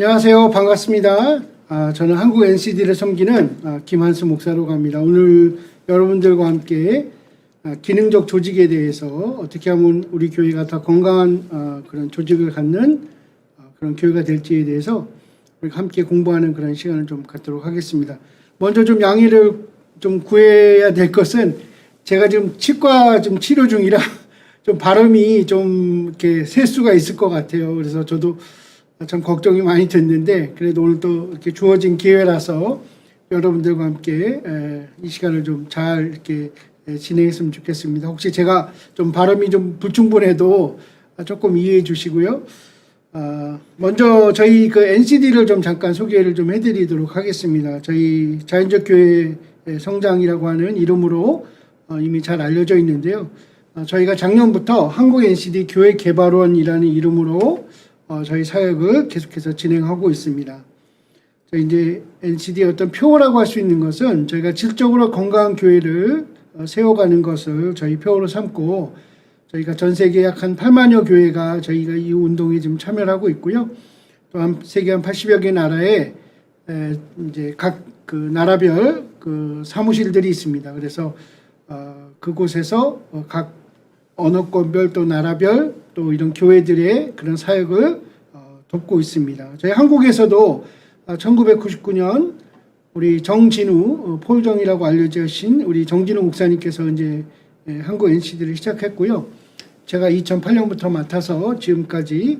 안녕하세요. 반갑습니다. 저는 한국 NCD를 섬기는 김한수 목사라고 합니다. 오늘 여러분들과 함께 기능적 조직에 대해서 어떻게 하면 우리 교회가 더 건강한 그런 조직을 갖는 그런 교회가 될지에 대해서 우리 함께 공부하는 그런 시간을 좀 갖도록 하겠습니다. 먼저 좀 양해를 좀 구해야 될 것은 제가 지금 치과 좀 치료 중이라 좀 발음이 좀 이렇게 셀 수가 있을 것 같아요. 그래서 저도 참 걱정이 많이 됐는데 그래도 오늘 또 이렇게 주어진 기회라서 여러분들과 함께 이 시간을 좀 잘 이렇게 진행했으면 좋겠습니다. 혹시 제가 좀 발음이 좀 불충분해도 조금 이해해 주시고요. 먼저 저희 그 NCD를 좀 잠깐 소개를 좀 해드리도록 하겠습니다. 저희 자연적 교회 성장이라고 하는 이름으로 이미 잘 알려져 있는데요. 저희가 작년부터 한국 NCD 교회 개발원이라는 이름으로 저희 사역을 계속해서 진행하고 있습니다. 저희 이제 NCD의 어떤 표어라고 할 수 있는 것은 저희가 질적으로 건강한 교회를 세워가는 것을 저희 표어로 삼고 저희가 전 세계 약 한 8만여 교회가 저희가 이 운동에 지금 참여를 하고 있고요. 또 한 세계 한 80여 개 나라에 이제 각 그 나라별 그 사무실들이 있습니다. 그래서 그곳에서 각 언어권별 또 나라별 또 이런 교회들의 그런 사역을 돕고 있습니다. 저희 한국에서도 1999년 우리 정진우 폴정이라고 알려지신 우리 정진우 목사님께서 이제 한국 NCD를 시작했고요. 제가 2008년부터 맡아서 지금까지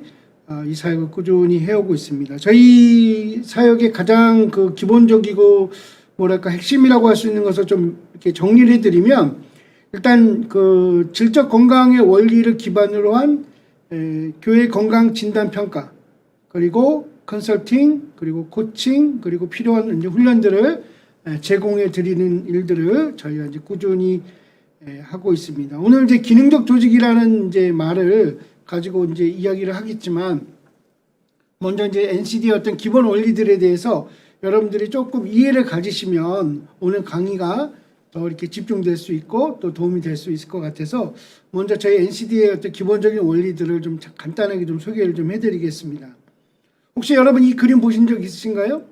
이 사역을 꾸준히 해오고 있습니다. 저희 사역의 가장 그 기본적이고 뭐랄까 핵심이라고 할 수 있는 것을 좀 이렇게 정리를 해드리면 일단 그 질적 건강의 원리를 기반으로 한 교회 건강 진단 평가 그리고 컨설팅 그리고 코칭 그리고 필요한 이제 훈련들을 제공해 드리는 일들을 저희가 이제 꾸준히 하고 있습니다. 오늘 이제 기능적 조직이라는 이제 말을 가지고 이제 이야기를 하겠지만 먼저 이제 NCD의 어떤 기본 원리들에 대해서 여러분들이 조금 이해를 가지시면 오늘 강의가 더 이렇게 집중될 수 있고 또 도움이 될 수 있을 것 같아서 먼저 저희 NCD의 어떤 기본적인 원리들을 좀 간단하게 좀 소개를 좀 해드리겠습니다. 혹시 여러분 이 그림 보신 적 있으신가요?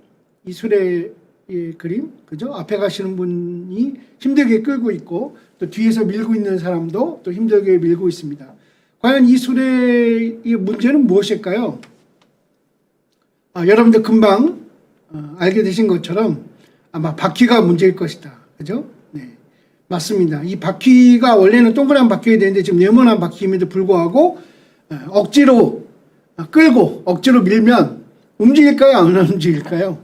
이 수레의 그림, 그죠? 앞에 가시는 분이 힘들게 끌고 있고 또 뒤에서 밀고 있는 사람도 또 힘들게 밀고 있습니다. 과연 이 수레의 문제는 무엇일까요? 여러분들 금방 알게 되신 것처럼 아마 바퀴가 문제일 것이다. 그죠? 네. 맞습니다. 이 바퀴가 원래는 동그란 바퀴가 되는데 지금 네모난 바퀴임에도 불구하고 억지로 끌고 억지로 밀면 움직일까요? 안 움직일까요?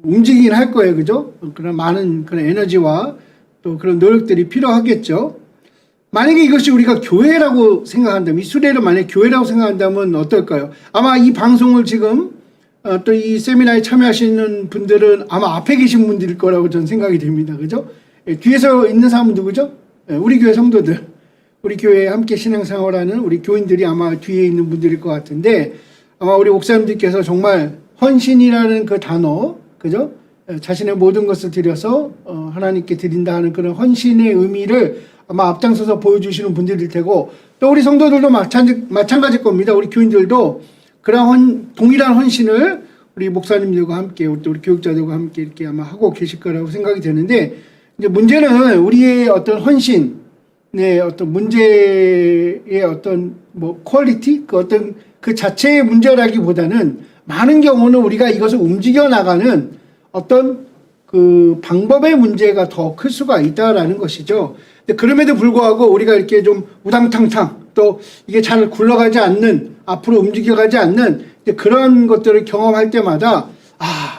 움직이긴 할 거예요. 그죠? 그런 많은 그런 에너지와 또 그런 노력들이 필요하겠죠. 만약에 이것이 우리가 교회라고 생각한다면, 이 수레를 만약에 교회라고 생각한다면 어떨까요? 아마 이 방송을 지금 또 이 세미나에 참여하시는 분들은 아마 앞에 계신 분들일 거라고 저는 생각이 됩니다. 그죠? 뒤에서 있는 사람은 누구죠? 우리 교회 성도들. 우리 교회에 함께 신앙생활하는 우리 교인들이 아마 뒤에 있는 분들일 것 같은데 아마 우리 목사님들께서 정말 헌신이라는 그 단어, 그죠? 자신의 모든 것을 들여서 하나님께 드린다 하는 그런 헌신의 의미를 아마 앞장서서 보여주시는 분들일 테고 또 우리 성도들도 마찬가지일 겁니다. 우리 교인들도 그런 동일한 헌신을 우리 목사님들과 함께 또 우리 교육자들과 함께 이렇게 아마 하고 계실 거라고 생각이 되는데 이제 문제는 우리의 어떤 헌신의 어떤 문제의 어떤 뭐 퀄리티 그 어떤 그 자체의 문제라기보다는 많은 경우는 우리가 이것을 움직여 나가는 어떤 그 방법의 문제가 더 클 수가 있다라는 것이죠. 근데 그럼에도 불구하고 우리가 이렇게 좀 우당탕탕 또 이게 잘 굴러가지 않는 앞으로 움직여가지 않는 그런 것들을 경험할 때마다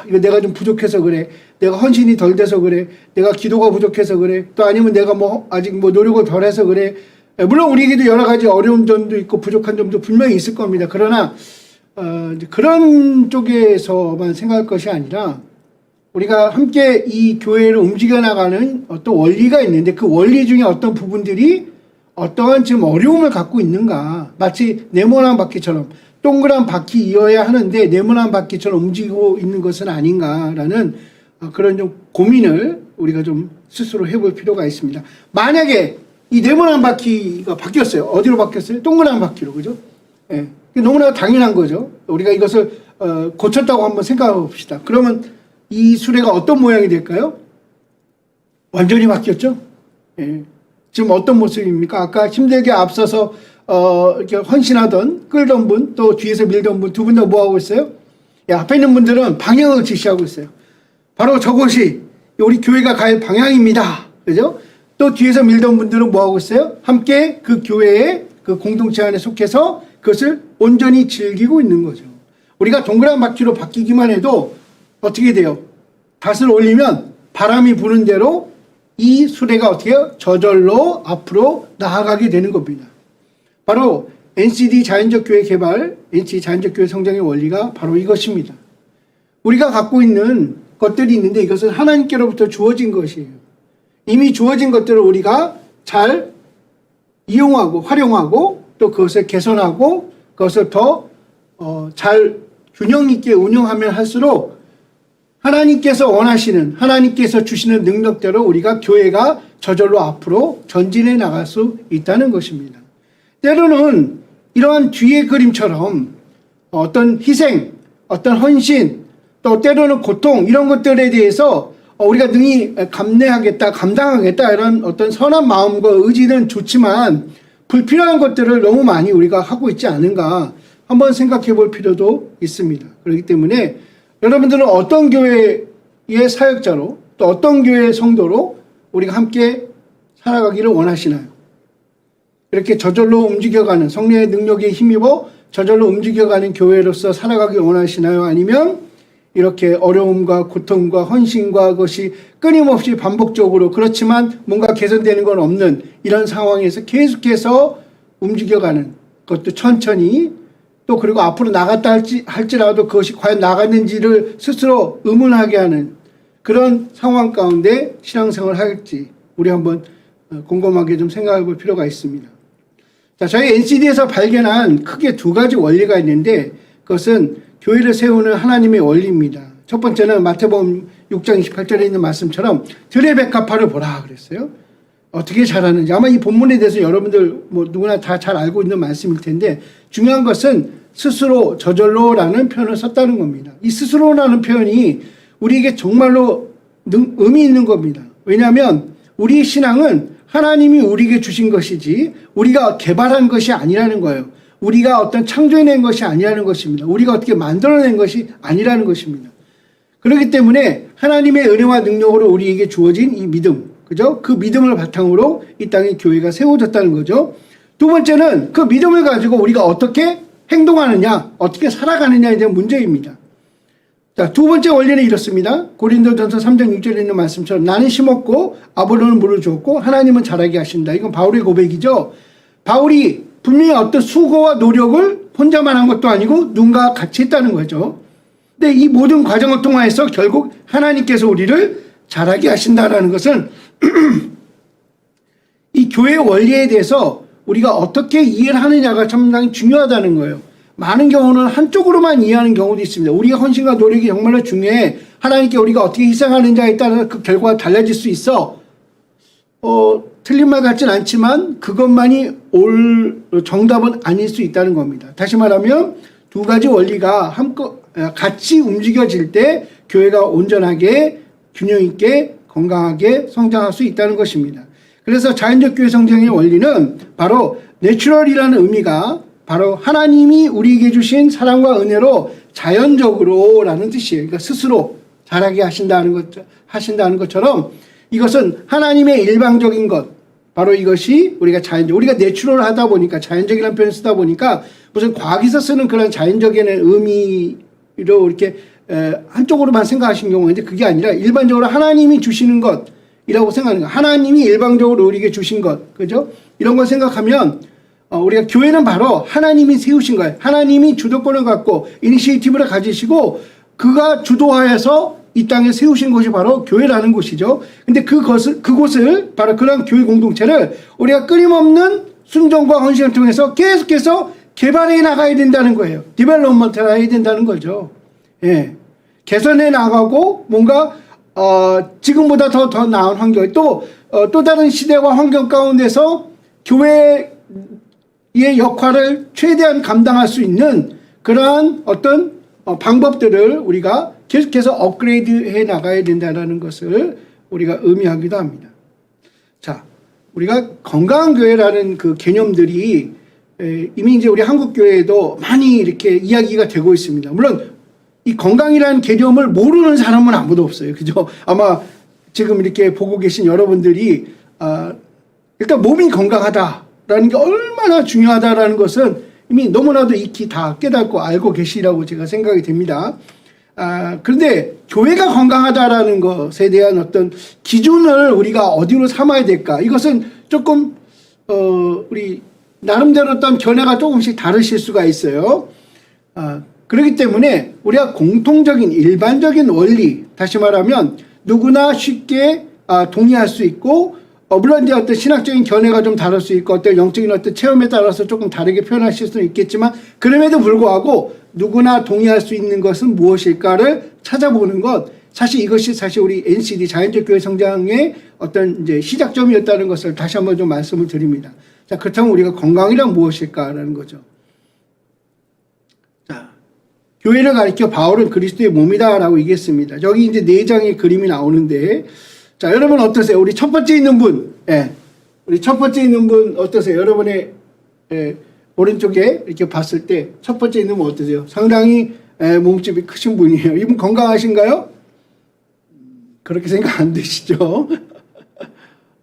이거 내가 좀 부족해서 그래. 내가 헌신이 덜 돼서 그래. 내가 기도가 부족해서 그래. 또 아니면 내가 뭐 아직 뭐 노력을 덜 해서 그래. 물론 우리에게도 여러 가지 어려운 점도 있고 부족한 점도 분명히 있을 겁니다. 그러나 그런 쪽에서만 생각할 것이 아니라 우리가 함께 이 교회를 움직여 나가는 어떤 원리가 있는데 그 원리 중에 어떤 부분들이 어떠한 지금 어려움을 갖고 있는가. 마치 네모난 바퀴처럼 동그란 바퀴이어야 하는데 네모난 바퀴처럼 움직이고 있는 것은 아닌가라는 그런 좀 고민을 우리가 좀 스스로 해볼 필요가 있습니다. 만약에 이 네모난 바퀴가 바뀌었어요. 어디로 바뀌었어요? 동그란 바퀴로. 그죠? 예. 너무나 당연한 거죠. 우리가 이것을 고쳤다고 한번 생각해 봅시다. 그러면 이 수레가 어떤 모양이 될까요? 완전히 바뀌었죠? 예. 지금 어떤 모습입니까? 아까 힘들게 앞서서 이렇게 헌신하던 끌던 분, 또 뒤에서 밀던 분 두 분 다 뭐하고 있어요? 예, 앞에 있는 분들은 방향을 지시하고 있어요. 바로 저것이 우리 교회가 갈 방향입니다. 그죠? 또 뒤에서 밀던 분들은 뭐하고 있어요? 함께 그 교회의 그 공동체 안에 속해서 그것을 온전히 즐기고 있는 거죠. 우리가 동그란 바퀴로 바뀌기만 해도 어떻게 돼요? 닷을 올리면 바람이 부는 대로 이 수레가 어떻게 해요? 저절로 앞으로 나아가게 되는 겁니다. 바로 NCD 자연적 교회 개발, NCD 자연적 교회 성장의 원리가 바로 이것입니다. 우리가 갖고 있는 것들이 있는데 이것은 하나님께로부터 주어진 것이에요. 이미 주어진 것들을 우리가 잘 이용하고 활용하고 또 그것을 개선하고 그것을 더 잘 균형 있게 운영하면 할수록 하나님께서 원하시는, 하나님께서 주시는 능력대로 우리가 교회가 저절로 앞으로 전진해 나갈 수 있다는 것입니다. 때로는 이러한 뒤의 그림처럼 어떤 희생, 어떤 헌신, 또 때로는 고통 이런 것들에 대해서 우리가 능히 감내하겠다, 감당하겠다 이런 어떤 선한 마음과 의지는 좋지만 불필요한 것들을 너무 많이 우리가 하고 있지 않은가 한번 생각해 볼 필요도 있습니다. 그렇기 때문에 여러분들은 어떤 교회의 사역자로 또 어떤 교회의 성도로 우리가 함께 살아가기를 원하시나요? 이렇게 저절로 움직여가는 성령의 능력에 힘입어 저절로 움직여가는 교회로서 살아가기 원하시나요? 아니면 이렇게 어려움과 고통과 헌신과 그것이 끊임없이 반복적으로 그렇지만 뭔가 개선되는 건 없는 이런 상황에서 계속해서 움직여가는 것도 천천히 또 그리고 앞으로 나갔다 할지라도 그것이 과연 나갔는지를 스스로 의문하게 하는 그런 상황 가운데 신앙생활을 할지 우리 한번 곰곰하게 좀 생각해 볼 필요가 있습니다. 자, 저희 NCD에서 발견한 크게 두 가지 원리가 있는데 그것은 교회를 세우는 하나님의 원리입니다. 첫 번째는 마태복음 6장 28절에 있는 말씀처럼 들의 백합화를 보라 그랬어요. 어떻게 잘하는지 아마 이 본문에 대해서 여러분들 뭐 누구나 다 잘 알고 있는 말씀일 텐데 중요한 것은 스스로 저절로라는 표현을 썼다는 겁니다. 이 스스로라는 표현이 우리에게 정말로 의미 있는 겁니다. 왜냐하면 우리의 신앙은 하나님이 우리에게 주신 것이지 우리가 개발한 것이 아니라는 거예요. 우리가 어떤 창조해낸 것이 아니라는 것입니다. 우리가 어떻게 만들어낸 것이 아니라는 것입니다. 그렇기 때문에 하나님의 은혜와 능력으로 우리에게 주어진 이 믿음, 그죠? 그 믿음을 바탕으로 이 땅에 교회가 세워졌다는 거죠. 두 번째는 그 믿음을 가지고 우리가 어떻게 행동하느냐, 어떻게 살아가느냐에 대한 문제입니다. 자, 두 번째 원리는 이렇습니다. 고린도전서 3장 6절에 있는 말씀처럼 나는 심었고 아볼로는 물을 주었고 하나님은 자라게 하신다. 이건 바울의 고백이죠. 바울이 분명히 어떤 수고와 노력을 혼자만 한 것도 아니고 누군가 같이 했다는 거죠. 근데 이 모든 과정을 통해서 결국 하나님께서 우리를 자라게 하신다라는 것은 이 교회의 원리에 대해서 우리가 어떻게 이해를 하느냐가 상당히 중요하다는 거예요. 많은 경우는 한쪽으로만 이해하는 경우도 있습니다. 우리가 헌신과 노력이 정말로 중요해. 하나님께 우리가 어떻게 희생하는지에 따라서 그 결과가 달라질 수 있어. 틀린 말 같진 않지만 그것만이 올 정답은 아닐 수 있다는 겁니다. 다시 말하면 두 가지 원리가 같이 움직여질 때 교회가 온전하게 균형 있게 건강하게 성장할 수 있다는 것입니다. 그래서 자연적 교회 성장의 원리는 바로 내추럴이라는 의미가 바로 하나님이 우리에게 주신 사랑과 은혜로 자연적으로라는 뜻이에요. 그러니까 스스로 자라게 하신다는 것처럼 이것은 하나님의 일방적인 것, 바로 이것이 우리가 우리가 내추럴 하다 보니까 자연적이라는 표현을 쓰다 보니까 무슨 과학에서 쓰는 그런 자연적인 의미로 이렇게 한쪽으로만 생각하신 경우가 있는데 그게 아니라 일반적으로 하나님이 주시는 것이라고 생각하는 거예요. 하나님이 일방적으로 우리에게 주신 것, 그죠? 이런 걸 생각하면 우리가 교회는 바로 하나님이 세우신 거예요. 하나님이 주도권을 갖고 이니시에이티브를 가지시고 그가 주도하여서 이 땅에 세우신 것이 바로 교회라는 곳이죠. 근데 그곳을 바로 그런 교회 공동체를 우리가 끊임없는 순종과 헌신을 통해서 계속해서 개발해 나가야 된다는 거예요. 디벨롭먼트를 해야 된다는 거죠. 예. 개선해 나가고 뭔가 지금보다 더 나은 환경 또 다른 시대와 환경 가운데서 교회의 역할을 최대한 감당할 수 있는 그러한 어떤 방법들을 우리가 계속해서 업그레이드 해 나가야 된다는 것을 우리가 의미하기도 합니다. 자, 우리가 건강한 교회라는 그 개념들이 이미 이제 우리 한국 교회에도 많이 이렇게 이야기가 되고 있습니다. 물론 이 건강이라는 개념을 모르는 사람은 아무도 없어요. 그죠? 아마 지금 이렇게 보고 계신 여러분들이 일단 몸이 건강하다라는 게 얼마나 중요하다라는 것은 이미 너무나도 익히 다 깨닫고 알고 계시라고 제가 생각이 됩니다. 그런데 교회가 건강하다라는 것에 대한 어떤 기준을 우리가 어디로 삼아야 될까? 이것은 조금 우리 나름대로 어떤 견해가 조금씩 다르실 수가 있어요. 그렇기 때문에 우리가 공통적인 일반적인 원리, 다시 말하면 누구나 쉽게 동의할 수 있고, 물론 이제 어떤 신학적인 견해가 좀 다를 수 있고 어떤 영적인 어떤 체험에 따라서 조금 다르게 표현하실 수는 있겠지만, 그럼에도 불구하고 누구나 동의할 수 있는 것은 무엇일까를 찾아보는 것, 사실 이것이 사실 우리 NCD 자연적 교회 성장의 어떤 이제 시작점이었다는 것을 다시 한번 좀 말씀을 드립니다. 자, 그렇다면 우리가 건강이란 무엇일까라는 거죠. 자, 교회를 가리켜 바울은 그리스도의 몸이다라고 얘기했습니다. 여기 이제 4장의 그림이 나오는데, 자, 여러분 어떠세요? 우리 첫 번째 있는 분, 우리 첫 번째 있는 분 어떠세요? 여러분의 오른쪽에 이렇게 봤을 때 첫 번째 있는 분 어떠세요? 상당히 몸집이 크신 분이에요. 이분 건강하신가요? 그렇게 생각 안 되시죠?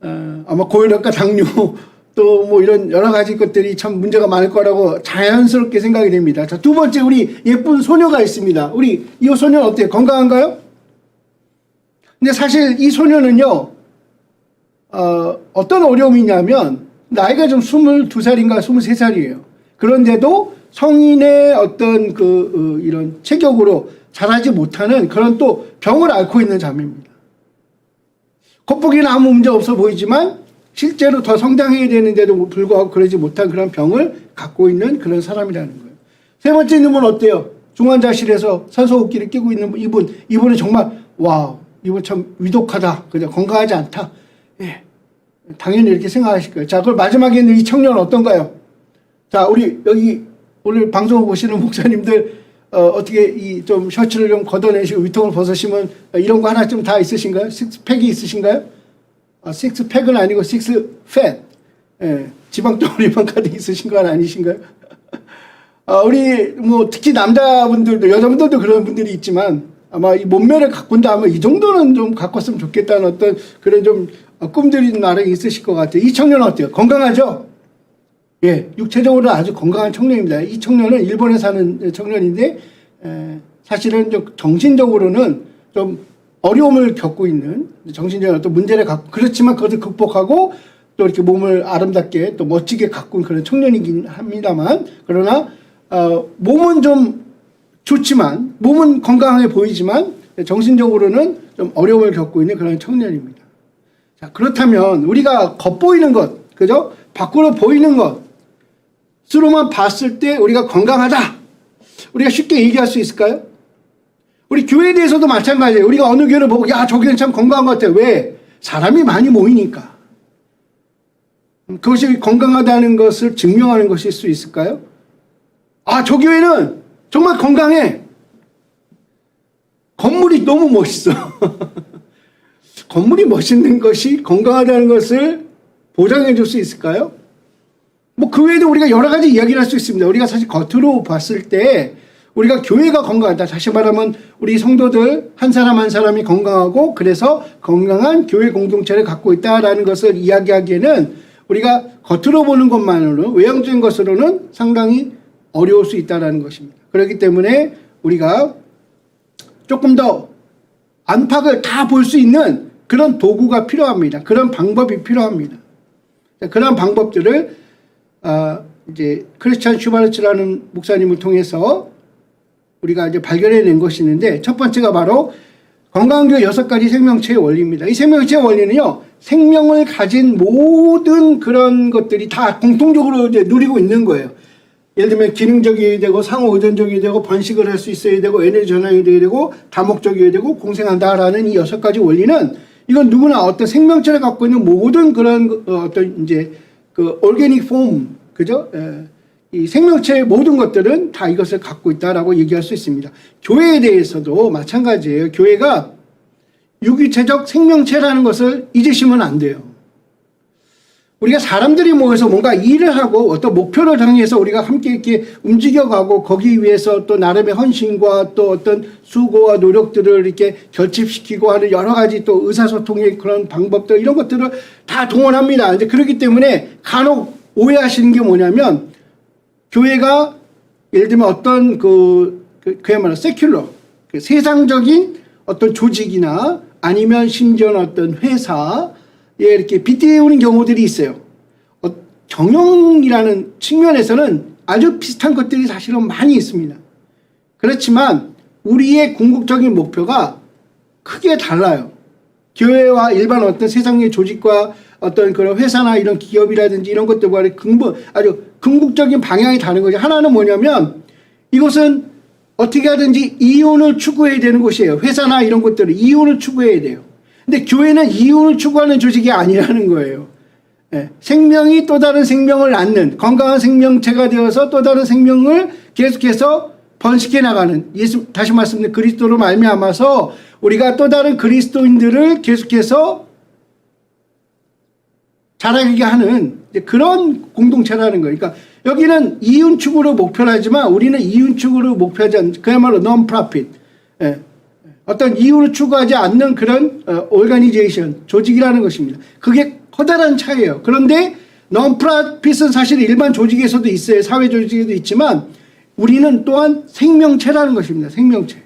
아마 고혈압과 당뇨 또 뭐 이런 여러 가지 것들이 참 문제가 많을 거라고 자연스럽게 생각이 됩니다. 자, 두 번째 우리 예쁜 소녀가 있습니다. 우리 이 소녀는 어때요? 건강한가요? 근데 사실 이 소녀는요, 어떤 어려움이 있냐면, 나이가 좀 22살인가 23살이에요. 그런데도 성인의 어떤 이런 체격으로 자라지 못하는 그런 또 병을 앓고 있는 자매입니다. 겉보기에는 아무 문제 없어 보이지만, 실제로 더 성장해야 되는데도 불구하고 그러지 못한 그런 병을 갖고 있는 그런 사람이라는 거예요. 세 번째 있는 분 어때요? 중환자실에서 산소호흡기를 끼고 있는 이분은 정말, 와우. 이거 참 위독하다. 그냥 건강하지 않다. 예. 당연히 이렇게 생각하실 거예요. 자, 그럼 마지막에 있는 이 청년은 어떤가요? 자, 우리 여기 오늘 방송을 보시는 목사님들, 어떻게 이 좀 셔츠를 좀 걷어내시고 위통을 벗으시면 이런 거 하나 좀 다 있으신가요? 식스팩이 있으신가요? 식스팩은 아니고 식스팻. 예. 지방덩어리만 가득 있으신 건 아니신가요? 우리 뭐 특히 남자분들도, 여자분들도 그런 분들이 있지만, 아마 이 몸매를 가꾼다 하면 이 정도는 좀 가꿨으면 좋겠다는 어떤 그런 좀 꿈들이 나름 있으실 것 같아요. 이 청년은 어때요? 건강하죠? 예, 육체적으로는 아주 건강한 청년입니다. 이 청년은 일본에 사는 청년인데, 사실은 좀 정신적으로는 좀 어려움을 겪고 있는, 정신적인 어떤 문제를 갖고, 그렇지만 그것을 극복하고 또 이렇게 몸을 아름답게 또 멋지게 가꾼 그런 청년이긴 합니다만, 그러나 몸은 좀 좋지만, 몸은 건강해 보이지만 정신적으로는 좀 어려움을 겪고 있는 그런 청년입니다. 자, 그렇다면 우리가 겉보이는 것, 그죠? 밖으로 보이는 것으로만 봤을 때 우리가 건강하다, 우리가 쉽게 얘기할 수 있을까요? 우리 교회에 대해서도 마찬가지예요. 우리가 어느 교회를 보고, 야, 저 교회는 참 건강한 것 같아. 왜? 사람이 많이 모이니까. 그것이 건강하다는 것을 증명하는 것일 수 있을까요? 저 교회는 정말 건강해. 건물이 너무 멋있어. 건물이 멋있는 것이 건강하다는 것을 보장해 줄 수 있을까요? 뭐 그 외에도 우리가 여러 가지 이야기를 할 수 있습니다. 우리가 사실 겉으로 봤을 때 우리가 교회가 건강하다. 다시 말하면 우리 성도들 한 사람 한 사람이 건강하고 그래서 건강한 교회 공동체를 갖고 있다라는 것을 이야기하기에는 우리가 겉으로 보는 것만으로는, 외형적인 것으로는 상당히 어려울 수 있다는 것입니다. 그렇기 때문에 우리가 조금 더 안팎을 다 볼 수 있는 그런 도구가 필요합니다. 그런 방법이 필요합니다. 그런 방법들을 이제 크리스찬 슈바르츠라는 목사님을 통해서 우리가 이제 발견해낸 것이 있는데, 첫 번째가 바로 건강교회 6가지 생명체의 원리입니다. 이 생명체의 원리는요, 생명을 가진 모든 그런 것들이 다 공통적으로 이제 누리고 있는 거예요. 예를 들면 기능적이어야 되고, 상호 의존적이어야 되고, 번식을 할 수 있어야 되고, 에너지 전환이 돼야 되고, 다목적이어야 되고, 공생한다라는 이 6가지 원리는, 이건 누구나 어떤 생명체를 갖고 있는 모든 그런 어떤 이제 그 오르게닉 폼, 그죠? 이 생명체의 모든 것들은 다 이것을 갖고 있다라고 얘기할 수 있습니다. 교회에 대해서도 마찬가지예요. 교회가 유기체적 생명체라는 것을 잊으시면 안 돼요. 우리가 사람들이 모여서 뭔가 일을 하고 어떤 목표를 정해서 우리가 함께 이렇게 움직여가고 거기 위해서 또 나름의 헌신과 또 어떤 수고와 노력들을 이렇게 결집시키고 하는 여러 가지 또 의사소통의 그런 방법들 이런 것들을 다 동원합니다. 이제 그렇기 때문에 간혹 오해하시는 게 뭐냐면 교회가 예를 들면 어떤 그야말로 세큘러 세상적인 어떤 조직이나 아니면 심지어는 어떤 회사에 이렇게 빗대우는 경우들이 있어요. 경영이라는 측면에서는 아주 비슷한 것들이 사실은 많이 있습니다. 그렇지만 우리의 궁극적인 목표가 크게 달라요. 교회와 일반 어떤 세상의 조직과 어떤 그런 회사나 이런 기업이라든지 이런 것들과 아주 궁극적인 방향이 다른 거죠. 하나는 뭐냐면 이것은 어떻게 하든지 이윤을 추구해야 되는 곳이에요. 회사나 이런 것들은 이윤을 추구해야 돼요. 근데 교회는 이윤을 추구하는 조직이 아니라는 거예요. 예, 생명이 또 다른 생명을 낳는 건강한 생명체가 되어서 또 다른 생명을 계속해서 번식해 나가는 다시 말씀드린 그리스도로 말미암아서 우리가 또 다른 그리스도인들을 계속해서 자라게 하는 그런 공동체라는 거예요. 그러니까 여기는 이윤 추구로 목표를 하지만 우리는 이윤 추구로 목표하지 않는 그야말로 non-profit 어떤 이윤을 추구하지 않는 그런 오르가니제이션 조직이라는 것입니다. 그게 커다란 차이예요. 그런데 non-profit은 사실 일반 조직에서도 있어요. 사회 조직에도 있지만 우리는 또한 생명체라는 것입니다. 생명체.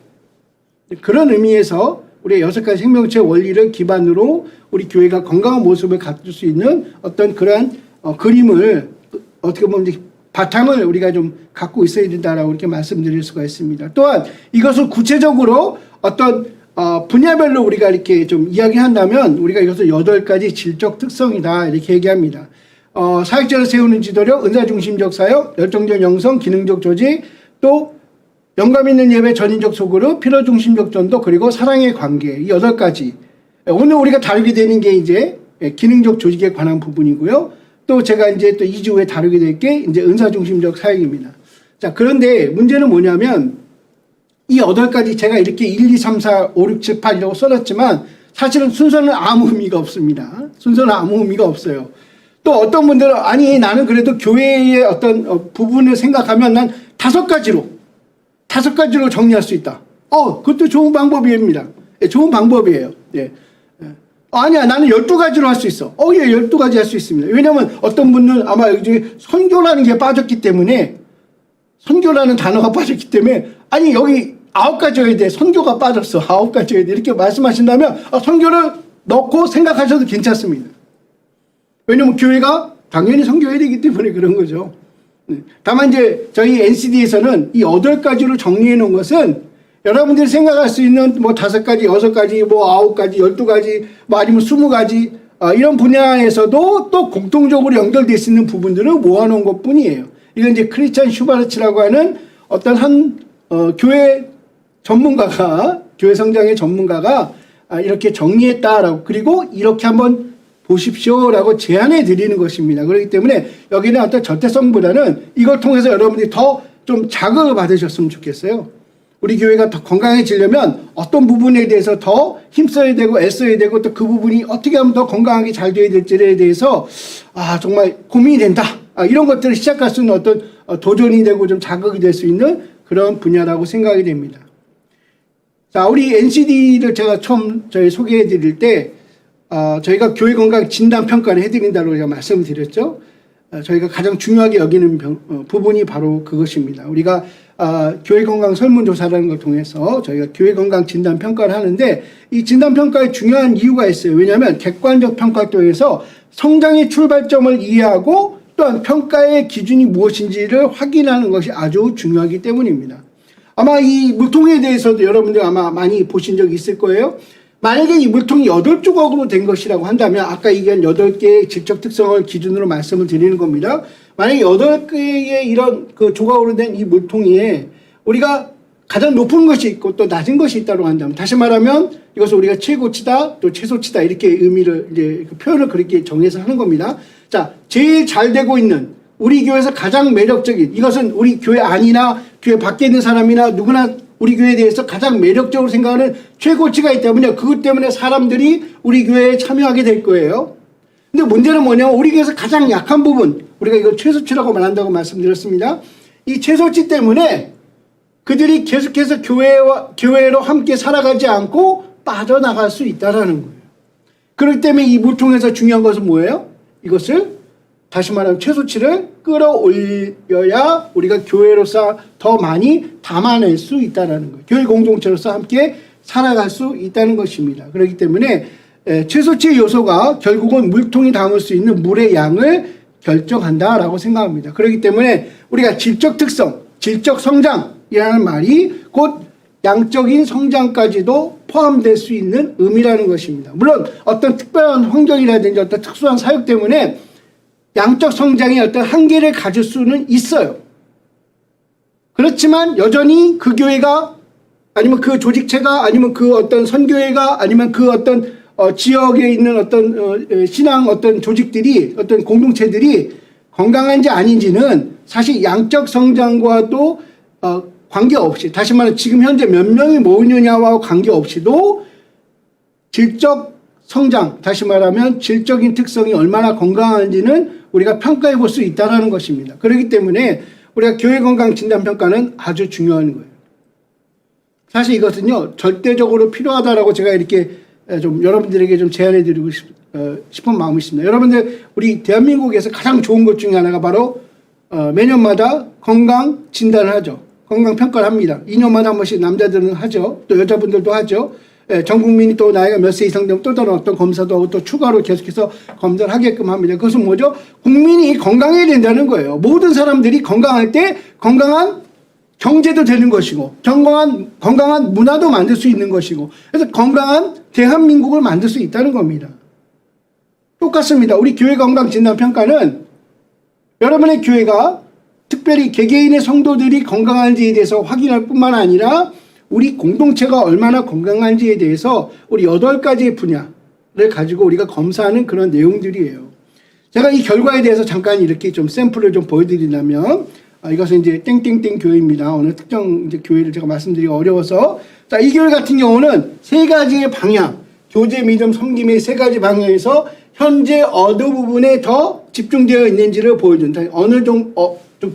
그런 의미에서 우리의 6가지 생명체 원리를 기반으로 우리 교회가 건강한 모습을 갖출 수 있는 어떤 그러한 그림을 어떻게 보면 바탕을 우리가 좀 갖고 있어야 된다라고 이렇게 말씀드릴 수가 있습니다. 또한 이것을 구체적으로 어떤 분야별로 우리가 이렇게 좀 이야기한다면 우리가 이것을 8가지 질적 특성이다 이렇게 얘기합니다. 사역자를 세우는 지도력, 은사중심적 사역, 열정적 영성, 기능적 조직, 또 영감 있는 예배, 전인적 소그룹, 필요중심적 전도, 그리고 사랑의 관계 이 8가지. 오늘 우리가 다루게 되는 게 이제 기능적 조직에 관한 부분이고요. 또 제가 이제 또 2주 후에 다루게 될 게 이제 은사중심적 사역입니다. 자, 그런데 문제는 뭐냐면 이 8가지 제가 이렇게 1, 2, 3, 4, 5, 6, 7, 8이라고 써놨지만 사실은 순서는 아무 의미가 없습니다. 순서는 아무 의미가 없어요. 또 어떤 분들은 아니 나는 그래도 교회의 어떤 부분을 생각하면 난 5가지로 정리할 수 있다. 그것도 좋은 방법입니다. 예, 좋은 방법이에요. 예. 아니야 나는 12가지로 할 수 있어. 예, 12가지 할 수 있습니다. 왜냐하면 어떤 분은 아마 여기 선교라는 게 빠졌기 때문에 선교라는 단어가 빠졌기 때문에 아니 여기 9가지여야 돼. 선교가 빠졌어. 9가지여야 돼. 이렇게 말씀하신다면 선교를 넣고 생각하셔도 괜찮습니다. 왜냐면 교회가 당연히 선교해야 되기 때문에 그런 거죠. 다만 이제 저희 NCD에서는 이 8가지로 정리해 놓은 것은 여러분들이 생각할 수 있는 뭐 5가지, 6가지, 뭐 9가지, 12가지, 뭐 아니면 20가지 이런 분야에서도 또 공통적으로 연결될 수 있는 부분들을 모아놓은 것 뿐이에요. 이건 이제 크리스찬 슈바르츠라고 하는 어떤 한 교회 전문가가 교회 성장의 전문가가 이렇게 정리했다라고 그리고 이렇게 한번 보십시오라고 제안해 드리는 것입니다. 그렇기 때문에 여기는 어떤 절대성보다는 이걸 통해서 여러분들이 더 좀 자극을 받으셨으면 좋겠어요. 우리 교회가 더 건강해지려면 어떤 부분에 대해서 더 힘써야 되고 애써야 되고 또 그 부분이 어떻게 하면 더 건강하게 잘 돼야 될지에 대해서 정말 고민이 된다. 이런 것들을 시작할 수 있는 어떤 도전이 되고 좀 자극이 될 수 있는 그런 분야라고 생각이 됩니다. 자, 우리 NCD를 제가 처음 소개해 드릴 때 저희가 교회 건강 진단 평가를 해드린다고 제가 말씀을 드렸죠. 저희가 가장 중요하게 여기는 부분이 바로 그것입니다. 우리가 교회 건강 설문조사라는 걸 통해서 저희가 교회 건강 진단 평가를 하는데 이 진단 평가에 중요한 이유가 있어요. 왜냐하면 객관적 평가 통해서 성장의 출발점을 이해하고 또한 평가의 기준이 무엇인지를 확인하는 것이 아주 중요하기 때문입니다. 아마 이 물통에 대해서도 여러분들 아마 많이 보신 적이 있을 거예요. 만약에 이 물통이 8조각으로 된 것이라고 한다면 아까 얘기한 8개의 질적 특성을 기준으로 말씀을 드리는 겁니다. 만약에 8개의 이런 그 조각으로 된 이 물통에 우리가 가장 높은 것이 있고 또 낮은 것이 있다고 한다면 다시 말하면 이것을 우리가 최고치다 또 최소치다 이렇게 의미를 이제 표현을 그렇게 정해서 하는 겁니다. 자, 제일 잘 되고 있는 우리 교회에서 가장 매력적인, 이것은 우리 교회 안이나 교회 밖에 있는 사람이나 누구나 우리 교회에 대해서 가장 매력적으로 생각하는 최고치가 있기 때문에 그것 때문에 사람들이 우리 교회에 참여하게 될 거예요. 근데 문제는 뭐냐면 우리 교회에서 가장 약한 부분, 우리가 이걸 최소치라고 말한다고 말씀드렸습니다. 이 최소치 때문에 그들이 계속해서 교회로 함께 살아가지 않고 빠져나갈 수 있다는 거예요. 그렇기 때문에 이 물통에서 중요한 것은 뭐예요? 이것을 다시 말하면 최소치를 끌어올려야 우리가 교회로서 더 많이 담아낼 수 있다는 거예요. 교회 공동체로서 함께 살아갈 수 있다는 것입니다. 그렇기 때문에 최소치의 요소가 결국은 물통이 담을 수 있는 물의 양을 결정한다라고 생각합니다. 그렇기 때문에 우리가 질적 특성, 질적 성장이라는 말이 곧 양적인 성장까지도 포함될 수 있는 의미라는 것입니다. 물론 어떤 특별한 환경이라든지 어떤 특수한 사역 때문에 양적 성장의 어떤 한계를 가질 수는 있어요. 그렇지만 여전히 그 교회가 아니면 그 조직체가 아니면 그 어떤 선교회가 아니면 그 어떤 지역에 있는 어떤 신앙 어떤 조직들이 어떤 공동체들이 건강한지 아닌지는 사실 양적 성장과도 관계없이, 다시 말해 지금 현재 몇 명이 모이느냐와 관계없이도 질적 성장, 다시 말하면 질적인 특성이 얼마나 건강한지는 우리가 평가해 볼 수 있다는 것입니다. 그렇기 때문에 우리가 교회 건강 진단 평가는 아주 중요한 거예요. 사실 이것은요 절대적으로 필요하다라고 제가 이렇게 좀 여러분들에게 좀 제안해 드리고 싶은 마음이 있습니다. 여러분들 우리 대한민국에서 가장 좋은 것 중에 하나가 바로 매년마다 건강 진단을 하죠. 건강 평가를 합니다. 2년마다 한 번씩 남자들은 하죠. 또 여자분들도 하죠. 전 국민이 또 나이가 몇 세 이상 되면 또 다른 어떤 검사도 하고 또 추가로 계속해서 검사를 하게끔 합니다. 그것은 뭐죠? 국민이 건강해야 된다는 거예요. 모든 사람들이 건강할 때 건강한 경제도 되는 것이고 건강한 문화도 만들 수 있는 것이고 그래서 건강한 대한민국을 만들 수 있다는 겁니다. 똑같습니다. 우리 교회 건강 진단 평가는 여러분의 교회가 특별히 개개인의 성도들이 건강한지에 대해서 확인할 뿐만 아니라 우리 공동체가 얼마나 건강한지에 대해서 우리 8가지의 분야를 가지고 우리가 검사하는 그런 내용들이에요. 제가 이 결과에 대해서 잠깐 이렇게 좀 샘플을 좀 보여드리려면 이것은 이제 땡땡땡 교회입니다. 어느 특정 이제 교회를 제가 말씀드리기 어려워서 자, 이 교회 같은 경우는 3가지의 방향, 교제, 믿음, 섬김의 3가지 방향에서 현재 어느 부분에 더 집중되어 있는지를 보여준다. 어느 좀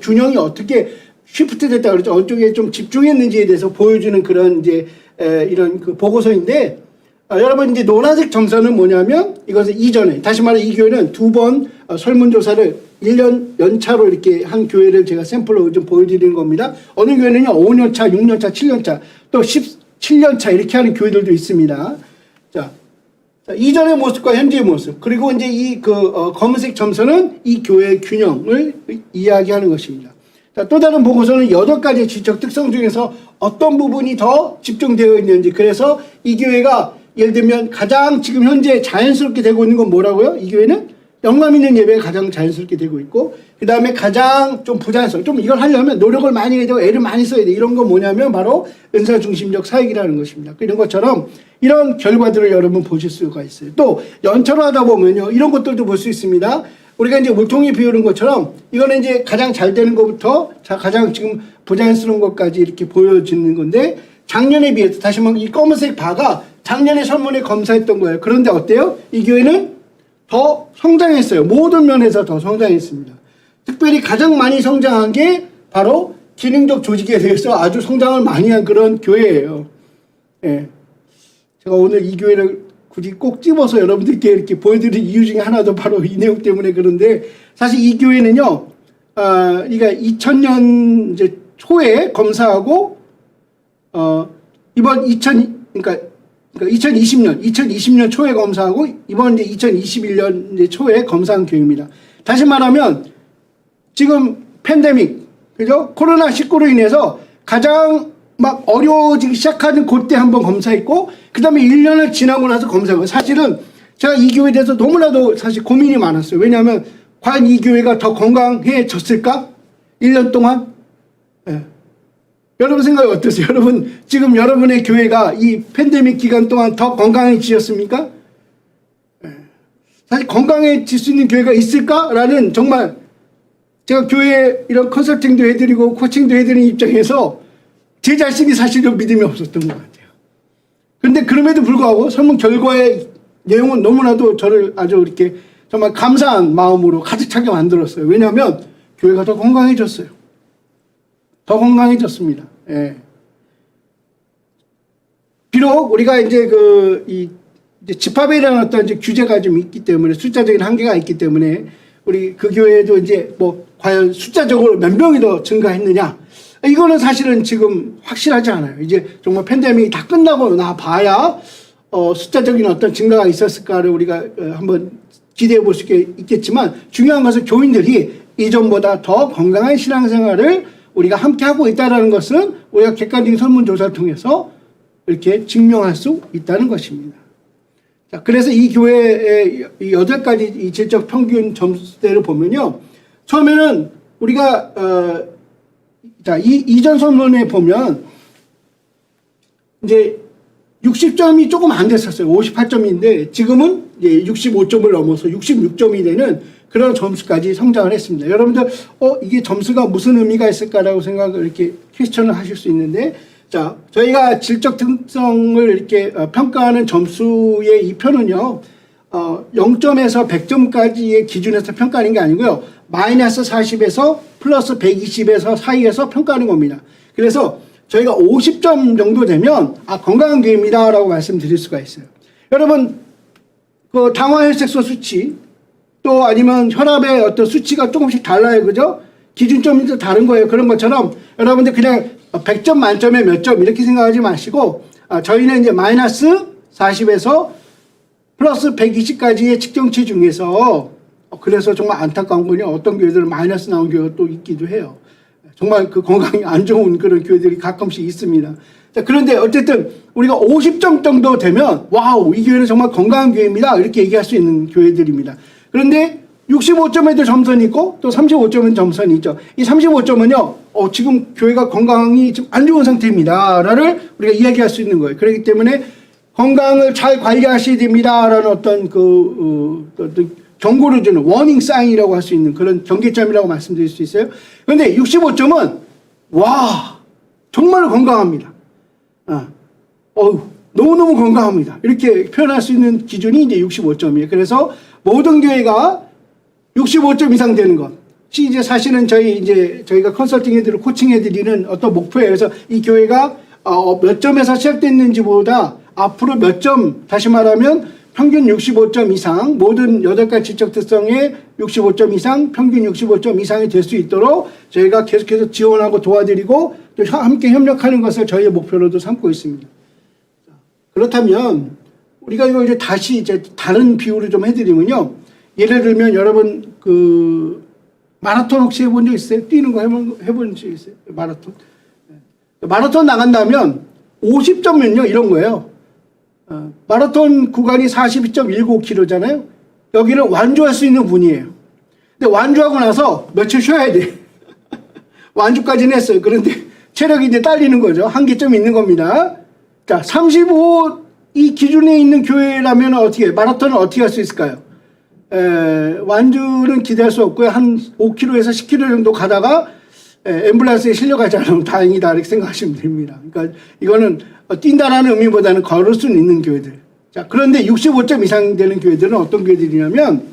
균형이 어떻게 쉬프트 됐다 그러죠. 어느 쪽에 좀 집중했는지에 대해서 보여주는 그런 이제 이런 그 보고서인데 여러분 이제 노란색 점선은 뭐냐면 이것은 이전에 다시 말해 이 교회는 2번 설문조사를 1년 연차로 이렇게 한 교회를 제가 샘플로 좀 보여드리는 겁니다. 어느 교회는요 5년차, 6년차, 7년차 또 17년차 이렇게 하는 교회들도 있습니다. 자, 이전의 모습과 현재의 모습 그리고 이제 이 검은색 점선은 이 교회의 균형을 이야기하는 것입니다. 자, 또 다른 보고서는 8가지 지적 특성 중에서 어떤 부분이 더 집중되어 있는지 그래서 이 교회가 예를 들면 가장 지금 현재 자연스럽게 되고 있는 건 뭐라고요? 이 교회는 영감 있는 예배가 가장 자연스럽게 되고 있고 그 다음에 가장 좀 부자연스러워 좀 이걸 하려면 노력을 많이 해야 되고 애를 많이 써야 돼. 이런 건 뭐냐면 바로 은사 중심적 사역이라는 것입니다. 이런 것처럼 이런 결과들을 여러분 보실 수가 있어요. 또 연차로 하다 보면요 이런 것들도 볼 수 있습니다. 우리가 이제 물통이 비우는 것처럼 이거는 이제 가장 잘 되는 것부터 가장 지금 부자연스러운 것까지 이렇게 보여지는 건데 작년에 비해서 다시 말하면 이 검은색 바가 작년에 설문에 검사했던 거예요. 그런데 어때요? 이 교회는 더 성장했어요. 모든 면에서 더 성장했습니다. 특별히 가장 많이 성장한 게 바로 기능적 조직에 대해서 아주 성장을 많이 한 그런 교회예요. 예. 제가 오늘 이 교회를 굳이 꼭 집어서 여러분들께 이렇게 보여드릴 이유 중에 하나도 바로 이 내용 때문에 그런데 사실 이 교회는요, 그러니까 2000년 이제 초에 검사하고, 이번 2020년 초에 검사하고 이번 이제 2021년 이제 초에 검사한 교회입니다. 다시 말하면 지금 팬데믹, 그죠? 코로나19로 인해서 가장 막 어려워지기 시작하는 그때 한번 검사했고 그 다음에 1년을 지나고 나서 검사하고 사실은 제가 이 교회에 대해서 너무나도 사실 고민이 많았어요. 왜냐하면 과연 이 교회가 더 건강해졌을까? 1년 동안? 예. 여러분 생각이 어떠세요? 여러분 지금 여러분의 교회가 이 팬데믹 기간 동안 더 건강해지셨습니까? 예. 사실 건강해질 수 있는 교회가 있을까라는 정말 제가 교회 이런 컨설팅도 해드리고 코칭도 해드리는 입장에서 제 자신이 사실 좀 믿음이 없었던 것 같아요. 그런데 그럼에도 불구하고 설문 결과의 내용은 너무나도 저를 아주 이렇게 정말 감사한 마음으로 가득 차게 만들었어요. 왜냐하면 교회가 더 건강해졌어요. 더 건강해졌습니다. 예. 비록 우리가 이제 이제 집합이라는 어떤 이제 규제가 좀 있기 때문에 숫자적인 한계가 있기 때문에 우리 그 교회에도 이제 뭐 과연 숫자적으로 몇 명이 더 증가했느냐 이거는 사실은 지금 확실하지 않아요. 이제 정말 팬데믹이 다 끝나고 나 봐야 숫자적인 어떤 증가가 있었을까를 우리가 한번 기대해 볼 수 있겠지만 중요한 것은 교인들이 이전보다 더 건강한 신앙생활을 우리가 함께 하고 있다는 것은 우리가 객관적인 설문조사를 통해서 이렇게 증명할 수 있다는 것입니다. 자, 그래서 이 교회의 이 8가지 이 질적 평균 점수대를 보면요. 처음에는 우리가, 자, 이전 설문에 보면 이제 60점이 조금 안 됐었어요. 58점인데 지금은 이제 65점을 넘어서 66점이 되는 그런 점수까지 성장을 했습니다. 여러분들, 이게 점수가 무슨 의미가 있을까라고 생각을 이렇게 퀘스천을 하실 수 있는데 자, 저희가 질적 특성을 이렇게 평가하는 점수의 이 표는요, 0점에서 100점까지의 기준에서 평가하는 게 아니고요, 마이너스 40에서 플러스 120에서 사이에서 평가하는 겁니다. 그래서 저희가 50점 정도 되면, 건강한 교회입니다. 라고 말씀드릴 수가 있어요. 여러분, 그 당화혈색소 수치, 또 아니면 혈압의 어떤 수치가 조금씩 달라요. 그죠? 기준점이 또 다른 거예요. 그런 것처럼 여러분들 그냥 100점 만점에 몇 점 이렇게 생각하지 마시고 저희는 이제 마이너스 40에서 플러스 120까지의 측정치 중에서 그래서 정말 안타까운 건요. 어떤 교회들은 마이너스 나온 교회가 또 있기도 해요. 정말 그 건강이 안 좋은 그런 교회들이 가끔씩 있습니다. 자, 그런데 어쨌든 우리가 50점 정도 되면 와우 이 교회는 정말 건강한 교회입니다. 이렇게 얘기할 수 있는 교회들입니다. 그런데 65점에도 점선이 있고 또 35점에도 점선이 있죠. 이 35점은요. 지금 교회가 건강이 좀 안 좋은 상태입니다. 라를 우리가 이야기할 수 있는 거예요. 그렇기 때문에 건강을 잘 관리하셔야 됩니다. 라는 어떤 어떤 경고를 주는 워닝 사인이라고 할 수 있는 그런 경계점이라고 말씀드릴 수 있어요. 그런데 65점은 와 정말 건강합니다. 너무너무 건강합니다. 이렇게 표현할 수 있는 기준이 이제 65점이에요. 그래서 모든 교회가 65점 이상 되는 것. 이제 사실은 저희가 컨설팅 해드리고 코칭 해드리는 어떤 목표예요. 그래서 이 교회가 몇 점에서 시작됐는지보다 앞으로 몇 점, 다시 말하면 평균 65점 이상, 모든 8가지 지적 특성의 65점 이상, 평균 65점 이상이 될 수 있도록 저희가 계속해서 지원하고 도와드리고 또 함께 협력하는 것을 저희의 목표로도 삼고 있습니다. 그렇다면 우리가 이걸 이제 다시 이제 다른 비유를 좀 해드리면요. 예를 들면 여러분 마라톤 혹시 해본 적 있어요? 뛰는 거 해본 적 있어요? 마라톤 나간다면 50점면요 이런 거예요. 마라톤 구간이 42.19km잖아요. 여기를 완주할 수 있는 분이에요. 근데 완주하고 나서 며칠 쉬어야 돼. 완주까지는 했어요. 그런데 체력이 이제 딸리는 거죠. 한계점이 있는 겁니다. 자, 35 이 기준에 있는 교회라면 마라톤을 어떻게 할 수 있을까요? 완주는 기대할 수 없고요. 한 5km에서 10km 정도 가다가 앰뷸런스에 실려가지 않으면 다행이다 이렇게 생각하시면 됩니다. 그러니까 이거는 뛴다라는 의미보다는 걸을 수는 있는 교회들. 자, 그런데 65점 이상 되는 교회들은 어떤 교회들이냐면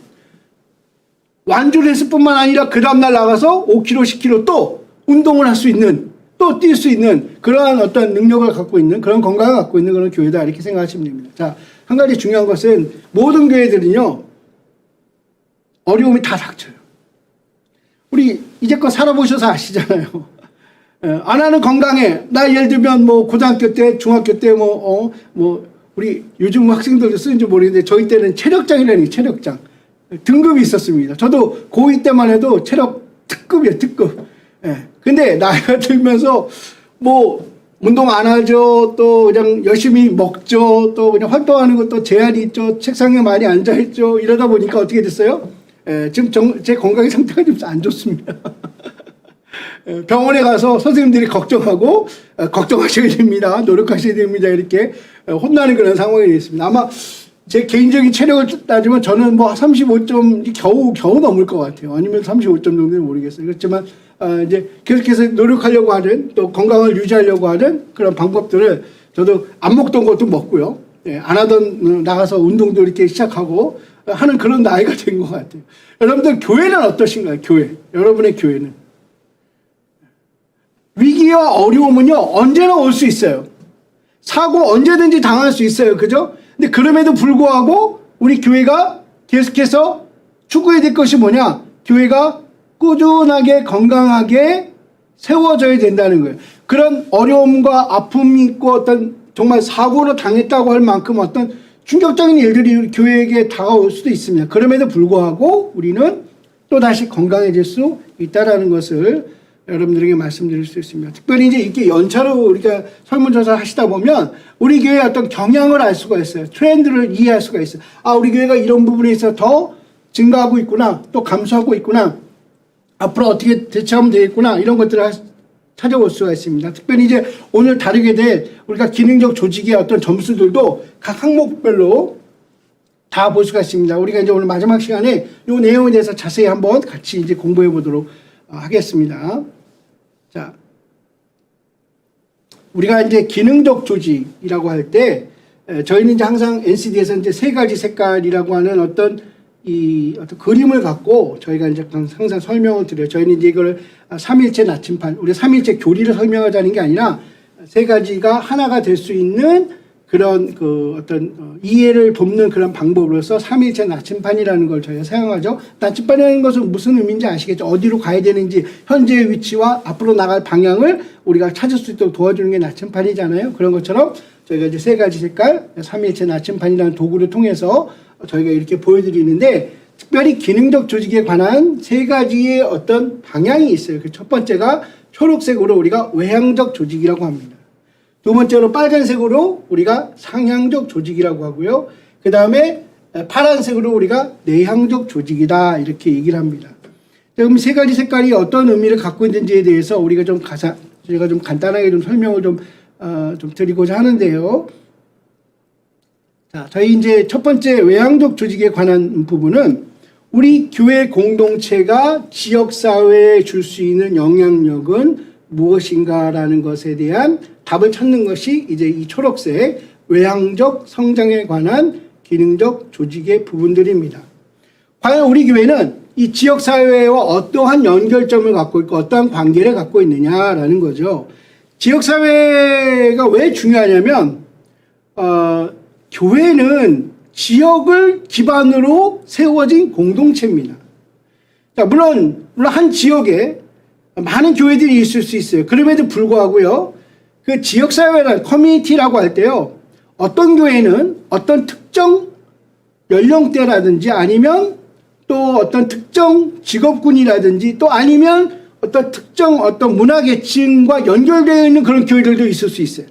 완주를 했을 뿐만 아니라 그 다음날 나가서 5km, 10km 또 운동을 할 수 있는 또 뛸 수 있는 그러한 어떤 능력을 갖고 있는 그런 건강을 갖고 있는 그런 교회다 이렇게 생각하시면 됩니다. 자, 한 가지 중요한 것은 모든 교회들은요. 어려움이 다 닥쳐요. 우리 이제껏 살아보셔서 아시잖아요. 안 하는 건강해. 나 예를 들면 뭐 고등학교 때, 중학교 때 우리 요즘 학생들도 쓰는지 모르겠는데 저희 때는 체력장이라는 게 체력장. 등급이 있었습니다. 저도 고2 때만 해도 체력 특급이에요, 특급. 근데 나이가 들면서 뭐 운동 안 하죠. 또 그냥 열심히 먹죠. 또 그냥 활동하는 것도 제한이 있죠. 책상에 많이 앉아있죠. 이러다 보니까 어떻게 됐어요? 지금 제 건강 상태가 좀 안 좋습니다. 병원에 가서 선생님들이 걱정하고 걱정하셔야 됩니다. 노력하셔야 됩니다. 이렇게 혼나는 그런 상황이 됐습니다. 아마 제 개인적인 체력을 따지면 저는 뭐 35점 겨우 넘을 것 같아요. 아니면 35점 정도는 모르겠어요. 그렇지만 이제 계속해서 노력하려고 하는, 또 건강을 유지하려고 하는 그런 방법들을 저도 안 먹던 것도 먹고요. 예, 안 하던 나가서 운동도 이렇게 시작하고 하는 그런 나이가 된 것 같아요. 여러분들 교회는 어떠신가요? 교회. 여러분의 교회는. 위기와 어려움은요, 언제나 올 수 있어요. 사고 언제든지 당할 수 있어요. 그죠? 근데 그럼에도 불구하고 우리 교회가 계속해서 추구해야 될 것이 뭐냐? 교회가 꾸준하게 건강하게 세워져야 된다는 거예요. 그런 어려움과 아픔이 있고 어떤 정말 사고로 당했다고 할 만큼 어떤 충격적인 일들이 우리 교회에게 다가올 수도 있습니다. 그럼에도 불구하고 우리는 또다시 건강해질 수 있다는 것을 여러분들에게 말씀드릴 수 있습니다. 특별히 이제 이렇게 연차로 우리가 설문조사 하시다 보면 우리 교회의 어떤 경향을 알 수가 있어요. 트렌드를 이해할 수가 있어요. 아, 우리 교회가 이런 부분에 있어서 더 증가하고 있구나. 또 감소하고 있구나. 앞으로 어떻게 대처하면 되겠구나. 이런 것들을 찾아볼 수가 있습니다. 특별히 이제 오늘 다루게 될 우리가 기능적 조직의 어떤 점수들도 각 항목별로 다 볼 수가 있습니다. 우리가 이제 오늘 마지막 시간에 이 내용에 대해서 자세히 한번 같이 이제 공부해 보도록 하겠습니다. 자, 우리가 이제 기능적 조직이라고 할 때 저희는 이제 항상 NCD에서 이제 세 가지 색깔이라고 하는 어떤 그림을 갖고 저희가 이제 항상 설명을 드려요. 저희는 이제 이걸 삼일체 나침판, 우리 삼일체 교리를 설명하자는 게 아니라 세 가지가 하나가 될 수 있는 그런 어떤 이해를 돕는 그런 방법으로서 삼일체 나침판이라는 걸 저희가 사용하죠. 나침판이라는 것은 무슨 의미인지 아시겠죠? 어디로 가야 되는지, 현재의 위치와 앞으로 나갈 방향을 우리가 찾을 수 있도록 도와주는 게 나침판이잖아요. 그런 것처럼 저희가 이제 세 가지 색깔, 삼일체 나침판이라는 도구를 통해서 저희가 이렇게 보여드리는데, 특별히 기능적 조직에 관한 세 가지의 어떤 방향이 있어요. 그 첫 번째가 초록색으로 우리가 외향적 조직이라고 합니다. 두 번째로 빨간색으로 우리가 상향적 조직이라고 하고요. 그 다음에 파란색으로 우리가 내향적 조직이다, 이렇게 얘기를 합니다. 그럼 세 가지 색깔이 어떤 의미를 갖고 있는지에 대해서 우리가 저희가 좀 간단하게 좀 설명을 좀 드리고자 하는데요. 자, 저희 이제 첫 번째 외향적 조직에 관한 부분은 우리 교회 공동체가 지역사회에 줄 수 있는 영향력은 무엇인가라는 것에 대한 답을 찾는 것이 이제 이 초록색 외향적 성장에 관한 기능적 조직의 부분들입니다. 과연 우리 교회는 이 지역사회와 어떠한 연결점을 갖고 있고 어떠한 관계를 갖고 있느냐라는 거죠. 지역사회가 왜 중요하냐면 교회는 지역을 기반으로 세워진 공동체입니다. 자, 물론 한 지역에 많은 교회들이 있을 수 있어요. 그럼에도 불구하고요, 그 지역사회란 커뮤니티라고 할 때요, 어떤 교회는 어떤 특정 연령대라든지 아니면 또 어떤 특정 직업군이라든지 또 아니면 어떤 특정 어떤 문화계층과 연결되어 있는 그런 교회들도 있을 수 있어요.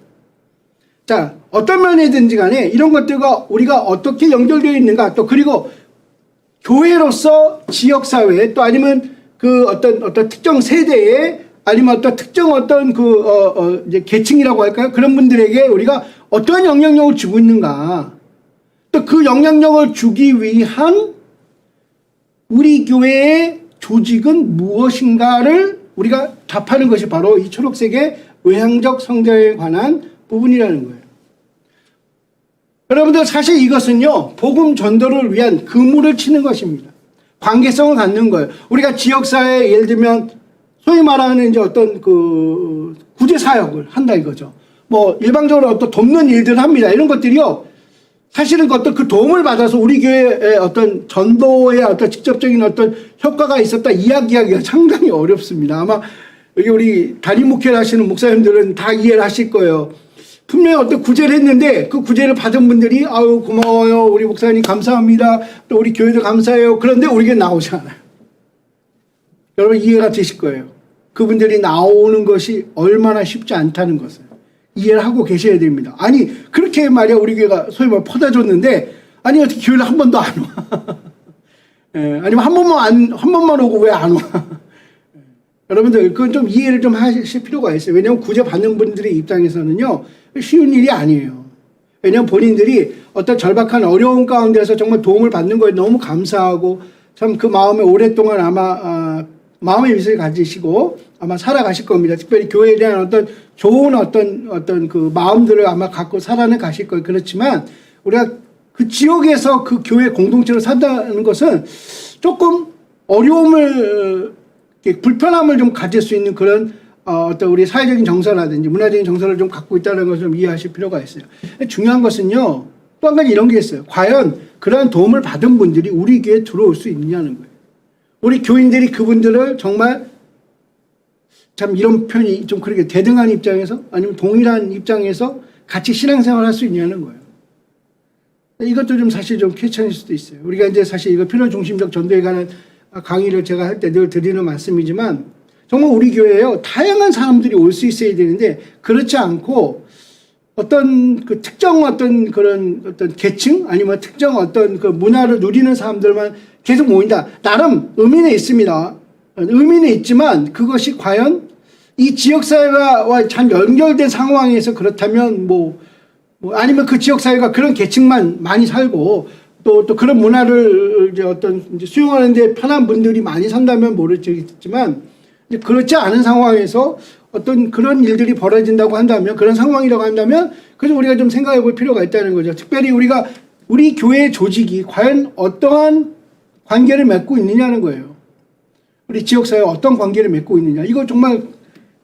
자, 어떤 면이든지 간에 이런 것들과 우리가 어떻게 연결되어 있는가, 또 그리고 교회로서 지역사회 또 아니면 그 어떤 특정 세대에 아니면 어떤 특정 어떤 이제 계층이라고 할까요? 그런 분들에게 우리가 어떠한 영향력을 주고 있는가, 또 그 영향력을 주기 위한 우리 교회의 조직은 무엇인가를 우리가 답하는 것이 바로 이 초록색의 외향적 성장에 관한 부분이라는 거예요. 여러분들, 사실 이것은요, 복음 전도를 위한 그물을 치는 것입니다. 관계성을 갖는 거예요. 우리가 지역사회에 예를 들면 소위 말하는 이제 어떤 구제 사역을 한다 이거죠. 뭐 일방적으로 어떤 돕는 일들을 합니다. 이런 것들이요, 사실은 어떤 그 도움을 받아서 우리 교회의 어떤 전도에 어떤 직접적인 어떤 효과가 있었다 이야기하기가 상당히 어렵습니다. 아마 여기 우리 단임 목회를 하시는 목사님들은 다 이해를 하실 거예요. 분명히 어떤 구제를 했는데 그 구제를 받은 분들이 아유 고마워요, 우리 목사님 감사합니다, 또 우리 교회도 감사해요. 그런데 우리에게 나오지 않아요. 여러분 이해가 되실 거예요. 그분들이 나오는 것이 얼마나 쉽지 않다는 것을 이해를 하고 계셔야 됩니다. 아니 그렇게 말이야 우리 교회가 소위 말 퍼다 줬는데, 아니 어떻게 교회를 한 번도 안 와? 예, 아니면 한 번만 오고 왜 안 와? 여러분들 그건 좀 이해를 좀 하실 필요가 있어요. 왜냐하면 구제 받는 분들의 입장에서는요, 쉬운 일이 아니에요. 왜냐하면 본인들이 어떤 절박한 어려운 가운데서 정말 도움을 받는 거에 너무 감사하고 참 그 마음에 오랫동안 아마 마음의 미소를 가지시고 아마 살아가실 겁니다. 특별히 교회에 대한 어떤 좋은 어떤 그 마음들을 아마 갖고 살아는 가실 거예요. 그렇지만 우리가 그 지역에서 그 교회 공동체로 산다는 것은 조금 어려움을 불편함을 좀 가질 수 있는 그런 어떤 우리 사회적인 정서라든지 문화적인 정서를 좀 갖고 있다는 것을 좀 이해하실 필요가 있어요. 중요한 것은요. 또 한 가지 이런 게 있어요. 과연 그러한 도움을 받은 분들이 우리 교회에 들어올 수 있느냐는 거예요. 우리 교인들이 그분들을 정말 참 이런 표현이 좀 그렇게 대등한 입장에서 아니면 동일한 입장에서 같이 신앙생활을 할 수 있냐는 거예요. 이것도 좀 사실 좀 퀘스천일 수도 있어요. 우리가 이제 사실 이거 필요 중심적 전도에 관한 강의를 제가 할 때 늘 드리는 말씀이지만 정말 우리 교회에요. 다양한 사람들이 올 수 있어야 되는데 그렇지 않고 어떤 그 특정 어떤 그런 어떤 계층 아니면 특정 어떤 그 문화를 누리는 사람들만 계속 모인다. 나름 의미는 있습니다. 의미는 있지만 그것이 과연 이 지역사회와 잘 연결된 상황에서 그렇다면 뭐 아니면 그 지역사회가 그런 계층만 많이 살고 또 그런 문화를 이제 어떤 이제 수용하는데 편한 분들이 많이 산다면 모르겠지만 그렇지 않은 상황에서 어떤 그런 일들이 벌어진다고 한다면 그런 상황이라고 한다면 그래서 우리가 좀 생각해 볼 필요가 있다는 거죠. 특별히 우리 교회 조직이 과연 어떠한 관계를 맺고 있느냐는 거예요. 우리 지역사회와 어떤 관계를 맺고 있느냐. 이거 정말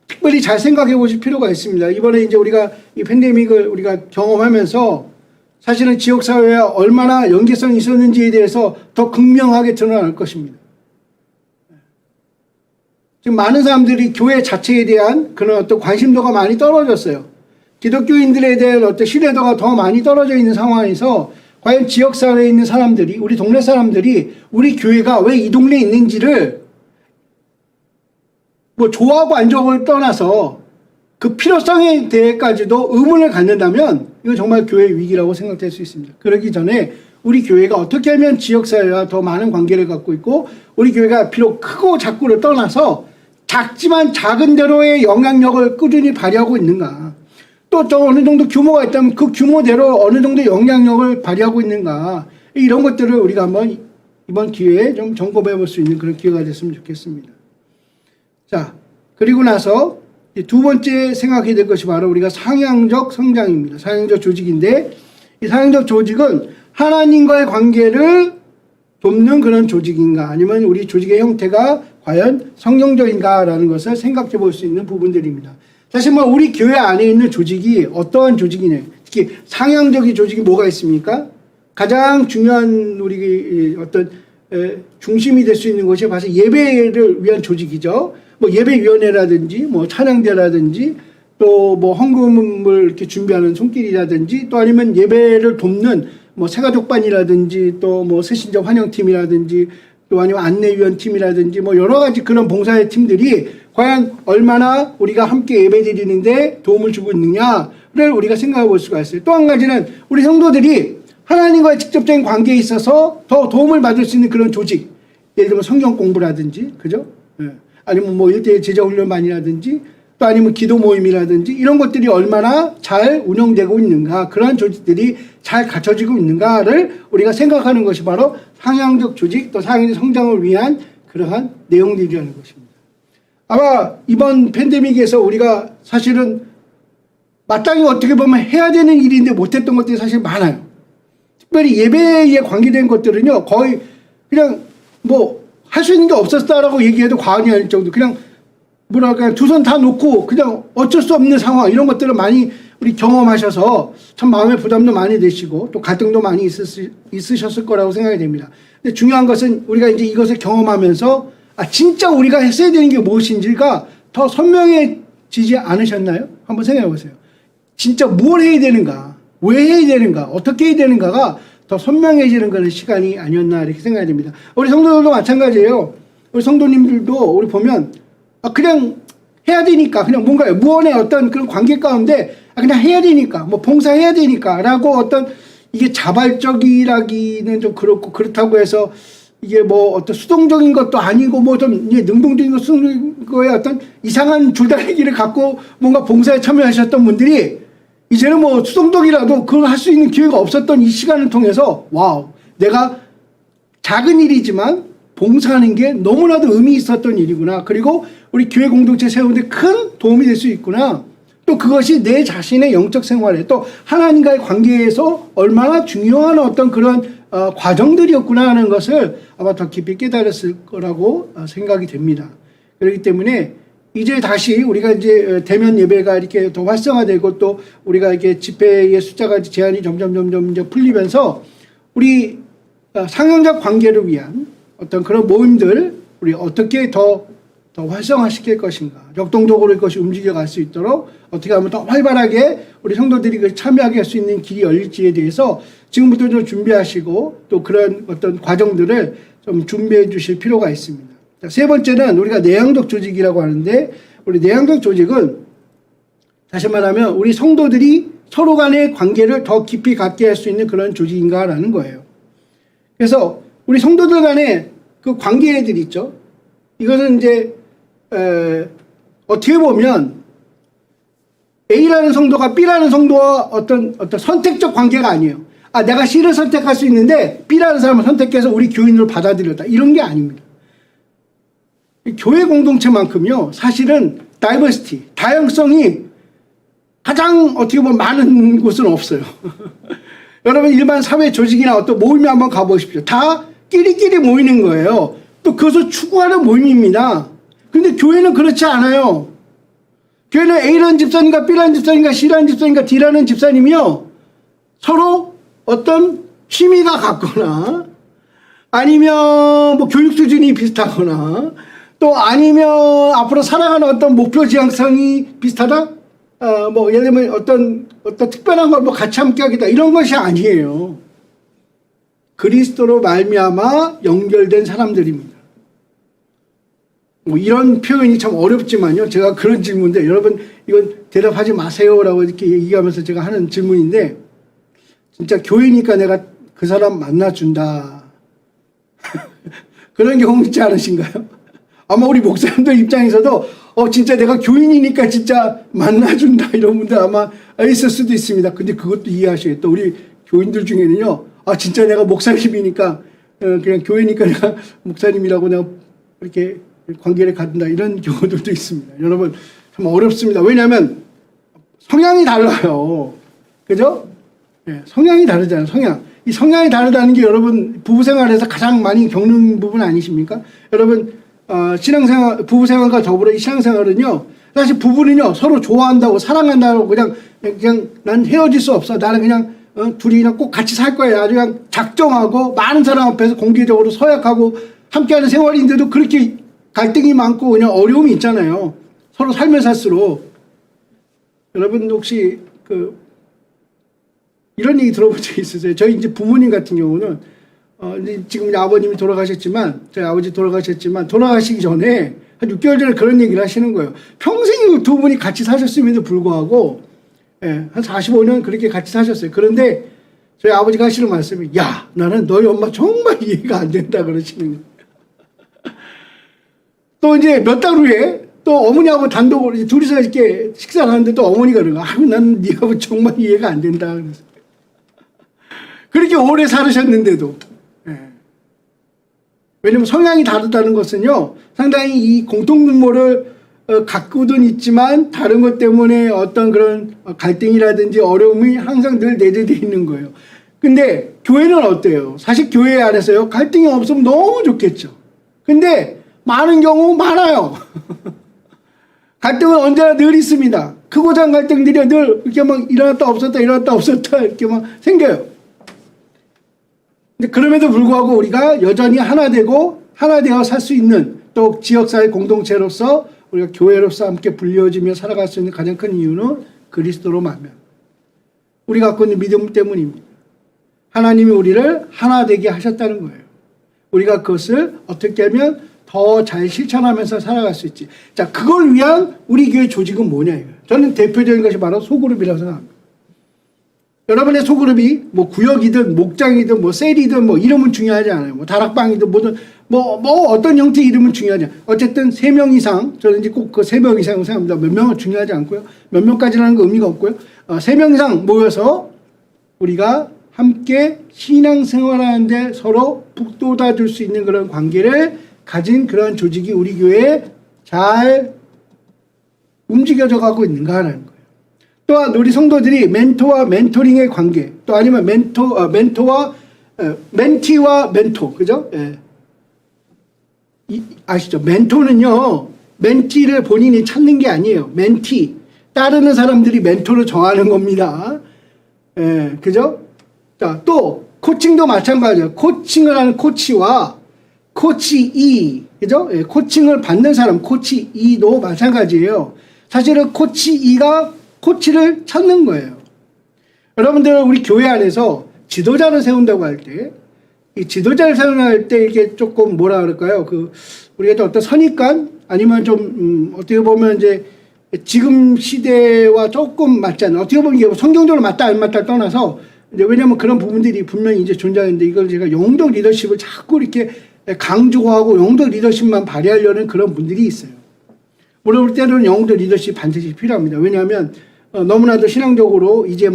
특별히 잘 생각해 보실 필요가 있습니다. 이번에 이제 우리가 이 팬데믹을 우리가 경험하면서 사실은 지역사회와 얼마나 연계성이 있었는지에 대해서 더 극명하게 드러날 것입니다. 지금 많은 사람들이 교회 자체에 대한 그런 어떤 관심도가 많이 떨어졌어요. 기독교인들에 대한 어떤 신뢰도가 더 많이 떨어져 있는 상황에서 과연 지역사회에 있는 사람들이, 우리 동네 사람들이 우리 교회가 왜 이 동네에 있는지를 뭐 좋아하고 안 좋아하고를 떠나서 그 필요성에 대해까지도 의문을 갖는다면 이거 정말 교회의 위기라고 생각될 수 있습니다. 그러기 전에 우리 교회가 어떻게 하면 지역사회와 더 많은 관계를 갖고 있고 우리 교회가 비록 크고 작고를 떠나서 작지만 작은 대로의 영향력을 꾸준히 발휘하고 있는가. 또 어느 정도 규모가 있다면 그 규모대로 어느 정도 영향력을 발휘하고 있는가. 이런 것들을 우리가 한번 이번 기회에 좀 점검해 볼 수 있는 그런 기회가 됐으면 좋겠습니다. 자, 그리고 나서 두 번째 생각해야 될 것이 바로 우리가 상향적 성장입니다. 상향적 조직인데 이 상향적 조직은 하나님과의 관계를 돕는 그런 조직인가 아니면 우리 조직의 형태가 과연 성경적인가라는 것을 생각해 볼 수 있는 부분들입니다. 사실 뭐 우리 교회 안에 있는 조직이 어떠한 조직이냐 특히 상향적인 조직이 뭐가 있습니까? 가장 중요한 우리 어떤 중심이 될 수 있는 것이 바로 예배를 위한 조직이죠. 뭐 예배위원회라든지 뭐 찬양대라든지 또 뭐 헌금을 이렇게 준비하는 손길이라든지 또 아니면 예배를 돕는 뭐 새가족반이라든지 또 뭐 새신자 환영팀이라든지 또 아니면 안내위원팀이라든지 뭐 여러 가지 그런 봉사의 팀들이 과연 얼마나 우리가 함께 예배드리는데 도움을 주고 있느냐를 우리가 생각해 볼 수가 있어요. 또 한 가지는 우리 성도들이 하나님과의 직접적인 관계에 있어서 더 도움을 받을 수 있는 그런 조직. 예를 들면 성경 공부라든지, 그죠? 예. 아니면 뭐 일대일 제자훈련반이라든지 또 아니면 기도 모임이라든지 이런 것들이 얼마나 잘 운영되고 있는가, 그러한 조직들이 잘 갖춰지고 있는가를 우리가 생각하는 것이 바로 상향적 조직 또 상향적 성장을 위한 그러한 내용들이라는 것입니다. 아마 이번 팬데믹에서 우리가 사실은 마땅히 어떻게 보면 해야 되는 일인데 못했던 것들이 사실 많아요. 특별히 예배에 관계된 것들은요, 거의 그냥 뭐 할 수 있는 게 없었다라고 얘기해도 과언이 아닐 정도, 그냥 뭐랄까 두 손 다 놓고 그냥 어쩔 수 없는 상황, 이런 것들을 많이 우리 경험하셔서 참 마음의 부담도 많이 되시고 또 갈등도 많이 있으셨을 거라고 생각이 됩니다. 근데 중요한 것은 우리가 이제 이것을 경험하면서 진짜 우리가 했어야 되는 게 무엇인지가 더 선명해지지 않으셨나요? 한번 생각해 보세요. 진짜 뭘 해야 되는가, 왜 해야 되는가, 어떻게 해야 되는가가 더 선명해지는 그런 시간이 아니었나 이렇게 생각이 됩니다. 우리 성도들도 마찬가지예요. 우리 성도님들도 우리 보면 그냥 해야 되니까, 그냥 뭔가 무언의 어떤 그런 관계 가운데 그냥 해야 되니까, 뭐 봉사해야 되니까 라고 어떤 이게 자발적이라기는 좀 그렇고, 그렇다고 해서 이게 뭐 어떤 수동적인 것도 아니고 뭐 좀 능동적인 것, 수동적인 거에 어떤 이상한 줄다리기를 갖고 뭔가 봉사에 참여하셨던 분들이 이제는 뭐 수동적이라도 그걸 할 수 있는 기회가 없었던 이 시간을 통해서 와우, 내가 작은 일이지만 봉사하는 게 너무나도 의미 있었던 일이구나. 그리고 우리 교회 공동체 세우는데 큰 도움이 될 수 있구나. 또 그것이 내 자신의 영적 생활에 또 하나님과의 관계에서 얼마나 중요한 어떤 그런 과정들이었구나 하는 것을 아마 더 깊이 깨달았을 거라고 생각이 됩니다. 그렇기 때문에 이제 다시 우리가 이제 대면 예배가 이렇게 더 활성화되고 또 우리가 이렇게 집회의 숫자가 제한이 점점 이제 풀리면서 우리 상영적 관계를 위한 어떤 그런 모임들 우리 어떻게 더 활성화시킬 것인가, 역동적으로 이것이 움직여갈 수 있도록 어떻게 하면 더 활발하게 우리 성도들이 참여하게 할 수 있는 길이 열릴지에 대해서 지금부터 좀 준비하시고 또 그런 어떤 과정들을 좀 준비해 주실 필요가 있습니다. 자, 세 번째는 우리가 내향적 조직이라고 하는데, 우리 내향적 조직은 다시 말하면 우리 성도들이 서로 간의 관계를 더 깊이 갖게 할 수 있는 그런 조직인가라는 거예요. 그래서 우리 성도들 간의 그 관계들 있죠. 이것은 이제 어떻게 보면 A라는 성도가 B라는 성도와 어떤 선택적 관계가 아니에요. 아, 내가 C를 선택할 수 있는데 B라는 사람을 선택해서 우리 교인으로 받아들였다. 이런 게 아닙니다. 교회 공동체만큼요, 사실은 다이버시티, 다양성이 가장 어떻게 보면 많은 곳은 없어요. 여러분 일반 사회 조직이나 어떤 모임에 한번 가보십시오. 다 끼리끼리 모이는 거예요. 또 그것을 추구하는 모임입니다. 근데 교회는 그렇지 않아요. 교회는 A라는 집사님과 B라는 집사님과 C라는 집사님과 D라는 집사님이요, 서로 어떤 취미가 같거나 아니면 뭐 교육 수준이 비슷하거나 또 아니면 앞으로 살아가는 어떤 목표 지향성이 비슷하다? 뭐 예를 들면 어떤 특별한 걸 뭐 같이 함께 하겠다, 이런 것이 아니에요. 그리스도로 말미암아 연결된 사람들입니다. 뭐 이런 표현이 참 어렵지만요. 제가 그런 질문인데, 여러분 이건 대답하지 마세요라고 이렇게 얘기하면서 제가 하는 질문인데, 진짜 교회니까 내가 그 사람 만나준다. 그런 경우 있지 않으신가요? 아마 우리 목사님들 입장에서도 진짜 내가 교인이니까 진짜 만나준다 이런 분들 아마 있을 수도 있습니다. 근데 그것도 이해하셔야겠다. 우리 교인들 중에는요, 진짜 내가 목사님이니까 그냥 교회니까 내가 목사님이라고 내가 이렇게 관계를 갖는다, 이런 경우들도 있습니다. 여러분 참 어렵습니다. 왜냐하면 성향이 달라요. 그죠? 네, 성향이 다르잖아요. 이 성향이 다르다는 게 여러분 부부생활에서 가장 많이 겪는 부분 아니십니까? 여러분 신앙생활, 부부생활과 더불어 이 신앙생활은요, 사실 부부는요 서로 좋아한다고 사랑한다고 그냥 난 헤어질 수 없어, 나는 그냥 둘이 그냥 꼭 같이 살 거야, 아주 그냥 작정하고 많은 사람 앞에서 공개적으로 서약하고 함께하는 생활인데도 그렇게 갈등이 많고 그냥 어려움이 있잖아요. 서로 살면 살수록. 여러분 혹시 이런 얘기 들어본 적 있으세요? 저희 이제 부모님 같은 경우는 지금 아버님이 돌아가셨지만, 저희 아버지 돌아가셨지만, 돌아가시기 전에 한 6개월 전에 그런 얘기를 하시는 거예요. 평생 두 분이 같이 사셨음에도 불구하고 한 45년 그렇게 같이 사셨어요. 그런데 저희 아버지가 하시는 말씀이, 야, 나는 너희 엄마 정말 이해가 안 된다 그러시는 거예요. 또 이제 몇 달 후에 또 어머니하고 단독으로 둘이서 이렇게 식사를 하는데 또 어머니가 그러고, 나는 네 아버지 정말 이해가 안 된다 그래서. 그렇게 오래 살으셨는데도. 왜냐면 성향이 다르다는 것은요, 상당히 이 공통분모를 갖고는 있지만 다른 것 때문에 어떤 그런 갈등이라든지 어려움이 항상 늘 내재되어 있는 거예요. 근데 교회는 어때요? 사실 교회 안에서요, 갈등이 없으면 너무 좋겠죠. 근데 많은 경우 많아요. 갈등은 언제나 늘 있습니다. 크고 작은 갈등들이 늘 이렇게 막 일어났다 없었다 이렇게 막 생겨요. 근데 그럼에도 불구하고 우리가 여전히 하나 되어 살 수 있는, 또 지역사회 공동체로서 우리가 교회로서 함께 불려지며 살아갈 수 있는 가장 큰 이유는 그리스도로 말미암아 우리가 갖고 있는 믿음 때문입니다. 하나님이 우리를 하나 되게 하셨다는 거예요. 우리가 그것을 어떻게 하면 더 잘 실천하면서 살아갈 수 있지. 자, 그걸 위한 우리 교회 조직은 뭐냐 이거예요. 저는 대표적인 것이 바로 소그룹이라고 생각합니다. 여러분의 소그룹이 뭐 구역이든 목장이든 뭐 셀이든 뭐 이름은 중요하지 않아요. 뭐 다락방이든 뭐든 뭐 어떤 형태의 이름은 중요하지 않아요. 어쨌든 3명 이상, 저는 이제 꼭 그 3명 이상을 생각합니다. 몇 명은 중요하지 않고요. 몇 명까지라는 거 의미가 없고요. 3명 이상 모여서 우리가 함께 신앙생활하는데 서로 북돋아 줄 수 있는 그런 관계를 가진 그런 조직이 우리 교회에 잘 움직여져 가고 있는가 하는 거예요. 또한 우리 성도들이 멘토와 멘토링의 관계, 또 아니면 멘토와 멘티와 멘토, 그죠? 예. 아시죠? 멘토는요, 멘티를 본인이 찾는 게 아니에요. 멘티, 따르는 사람들이 멘토를 정하는 겁니다. 예, 그죠? 자, 또 코칭도 마찬가지예요. 코칭을 하는 코치와 코치이, 그죠? 예, 코칭을 받는 사람, 코치이도 마찬가지예요. 사실은 코치이가 코치를 찾는 거예요. 여러분들 우리 교회 안에서 지도자를 세운다고 할 때, 이 지도자를 세운할 때 이게 조금 뭐라 그럴까요? 우리가 어떤 선입관 아니면 좀 어떻게 보면 이제 지금 시대와 조금 맞지 않는, 어떻게 보면 이게 성경적으로 맞다 안 맞다 떠나서 이제 왜냐하면 그런 부분들이 분명히 이제 존재하는데 이걸 제가 영적 리더십을 자꾸 이렇게 강조하고 영적 리더십만 발휘하려는 그런 분들이 있어요. 물론 볼 때는 영적 리더십 반드시 필요합니다. 왜냐하면 너무나도 신앙적으로 이제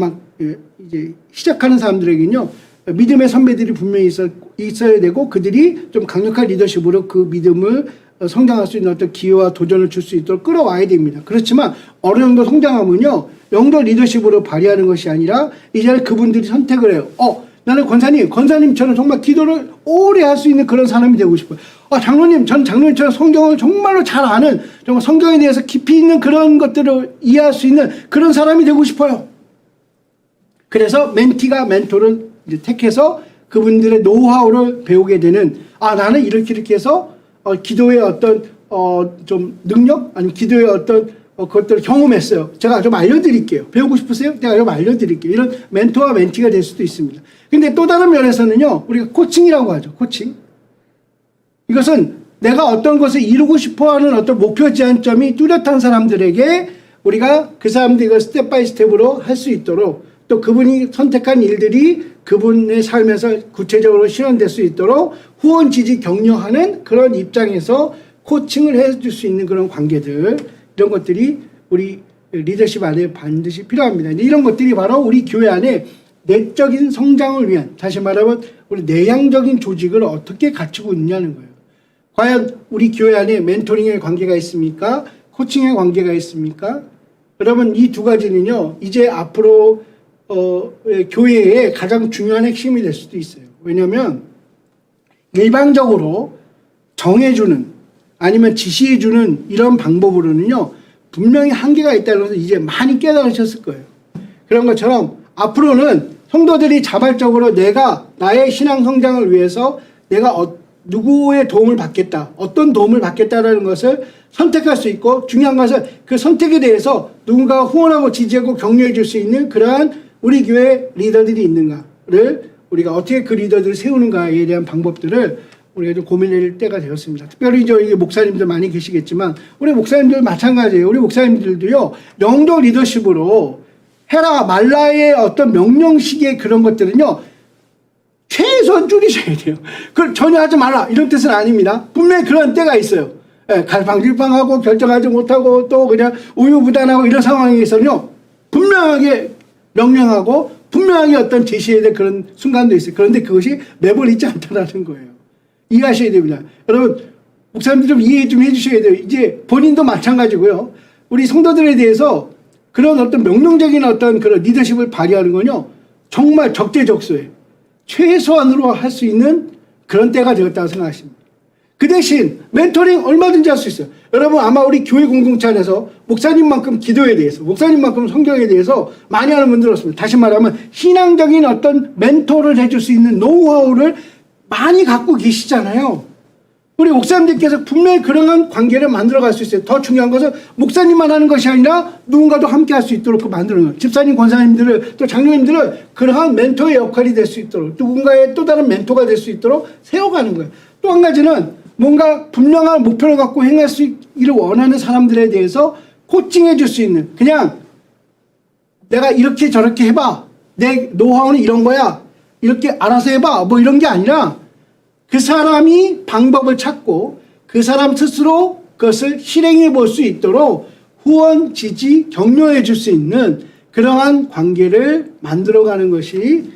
이제 시작하는 사람들에게는요, 믿음의 선배들이 분명히 있어야 되고 그들이 좀 강력한 리더십으로 그 믿음을 성장할 수 있는 어떤 기회와 도전을 줄 수 있도록 끌어와야 됩니다. 그렇지만 어느 정도 성장하면요, 영적 리더십으로 발휘하는 것이 아니라 이제는 그분들이 선택을 해요. 나는 권사님처럼 정말 기도를 오래 할 수 있는 그런 사람이 되고 싶어요. 장로님, 전 장로님처럼 성경을 정말로 잘 아는, 정말 성경에 대해서 깊이 있는 그런 것들을 이해할 수 있는 그런 사람이 되고 싶어요. 그래서 멘티가 멘토를 이제 택해서 그분들의 노하우를 배우게 되는, 나는 이렇게 해서 기도의 어떤 좀 능력, 아니면 기도의 어떤 그것들을 경험했어요. 제가 좀 알려드릴게요. 배우고 싶으세요? 제가 좀 알려드릴게요. 이런 멘토와 멘티가 될 수도 있습니다. 근데 또 다른 면에서는요, 우리가 코칭이라고 하죠. 코칭. 이것은 내가 어떤 것을 이루고 싶어 하는 어떤 목표 제한점이 뚜렷한 사람들에게 우리가 그 사람들이 이걸 스텝 바이 스텝으로 할 수 있도록, 또 그분이 선택한 일들이 그분의 삶에서 구체적으로 실현될 수 있도록 후원, 지지, 격려하는 그런 입장에서 코칭을 해줄 수 있는 그런 관계들, 이런 것들이 우리 리더십 안에 반드시 필요합니다. 이런 것들이 바로 우리 교회 안에 내적인 성장을 위한, 다시 말하면 우리 내향적인 조직을 어떻게 갖추고 있냐는 거예요. 과연 우리 교회 안에 멘토링의 관계가 있습니까? 코칭의 관계가 있습니까? 여러분, 이 두 가지는요, 이제 앞으로 교회의 가장 중요한 핵심이 될 수도 있어요. 왜냐하면 일방적으로 정해주는, 아니면 지시해주는 이런 방법으로는요, 분명히 한계가 있다는 것을 이제 많이 깨달으셨을 거예요. 그런 것처럼 앞으로는 성도들이 자발적으로 내가 나의 신앙 성장을 위해서 내가 누구의 도움을 받겠다, 어떤 도움을 받겠다라는 것을 선택할 수 있고, 중요한 것은 그 선택에 대해서 누군가 후원하고 지지하고 격려해 줄 수 있는 그러한 우리 교회 리더들이 있는가를, 우리가 어떻게 그 리더들을 세우는가에 대한 방법들을 우리가 좀 고민할 때가 되었습니다. 특별히 저희 목사님들 많이 계시겠지만 우리 목사님들 마찬가지예요. 우리 목사님들도요, 영적 리더십으로 해라 말라의 어떤 명령식의 그런 것들은요, 최소한 줄이셔야 돼요. 그걸 전혀 하지 말라 이런 뜻은 아닙니다. 분명히 그런 때가 있어요. 갈팡질팡하고 결정하지 못하고 또 그냥 우유부단하고 이런 상황에서는요, 분명하게 명령하고 분명하게 어떤 제시해야 될 그런 순간도 있어요. 그런데 그것이 매번 있지 않다라는 거예요. 이해하셔야 됩니다. 여러분, 목사님들 좀 이해 좀 해주셔야 돼요. 이제 본인도 마찬가지고요. 우리 성도들에 대해서 그런 어떤 명령적인 어떤 그런 리더십을 발휘하는 건요, 정말 적재적소예요. 최소한으로 할 수 있는 그런 때가 되었다고 생각하십니다. 그 대신 멘토링 얼마든지 할 수 있어요. 여러분, 아마 우리 교회 공동체 안에서 목사님만큼 기도에 대해서, 목사님만큼 성경에 대해서 많이 하는 분들 없습니다. 다시 말하면 신앙적인 어떤 멘토를 해줄 수 있는 노하우를 많이 갖고 계시잖아요. 우리 목사님들께서 분명히 그러한 관계를 만들어갈 수 있어요. 더 중요한 것은 목사님만 하는 것이 아니라 누군가도 함께 할 수 있도록 만드는 거예요. 집사님, 권사님들을, 또 장로님들을 그러한 멘토의 역할이 될 수 있도록, 누군가의 또 다른 멘토가 될 수 있도록 세워가는 거예요. 또 한 가지는 뭔가 분명한 목표를 갖고 행할 수 있기를 원하는 사람들에 대해서 코칭해 줄 수 있는, 그냥 내가 이렇게 저렇게 해봐, 내 노하우는 이런 거야. 이렇게 알아서 해봐. 뭐 이런 게 아니라 그 사람이 방법을 찾고 그 사람 스스로 그것을 실행해 볼 수 있도록 후원, 지지, 격려해 줄 수 있는 그러한 관계를 만들어가는 것이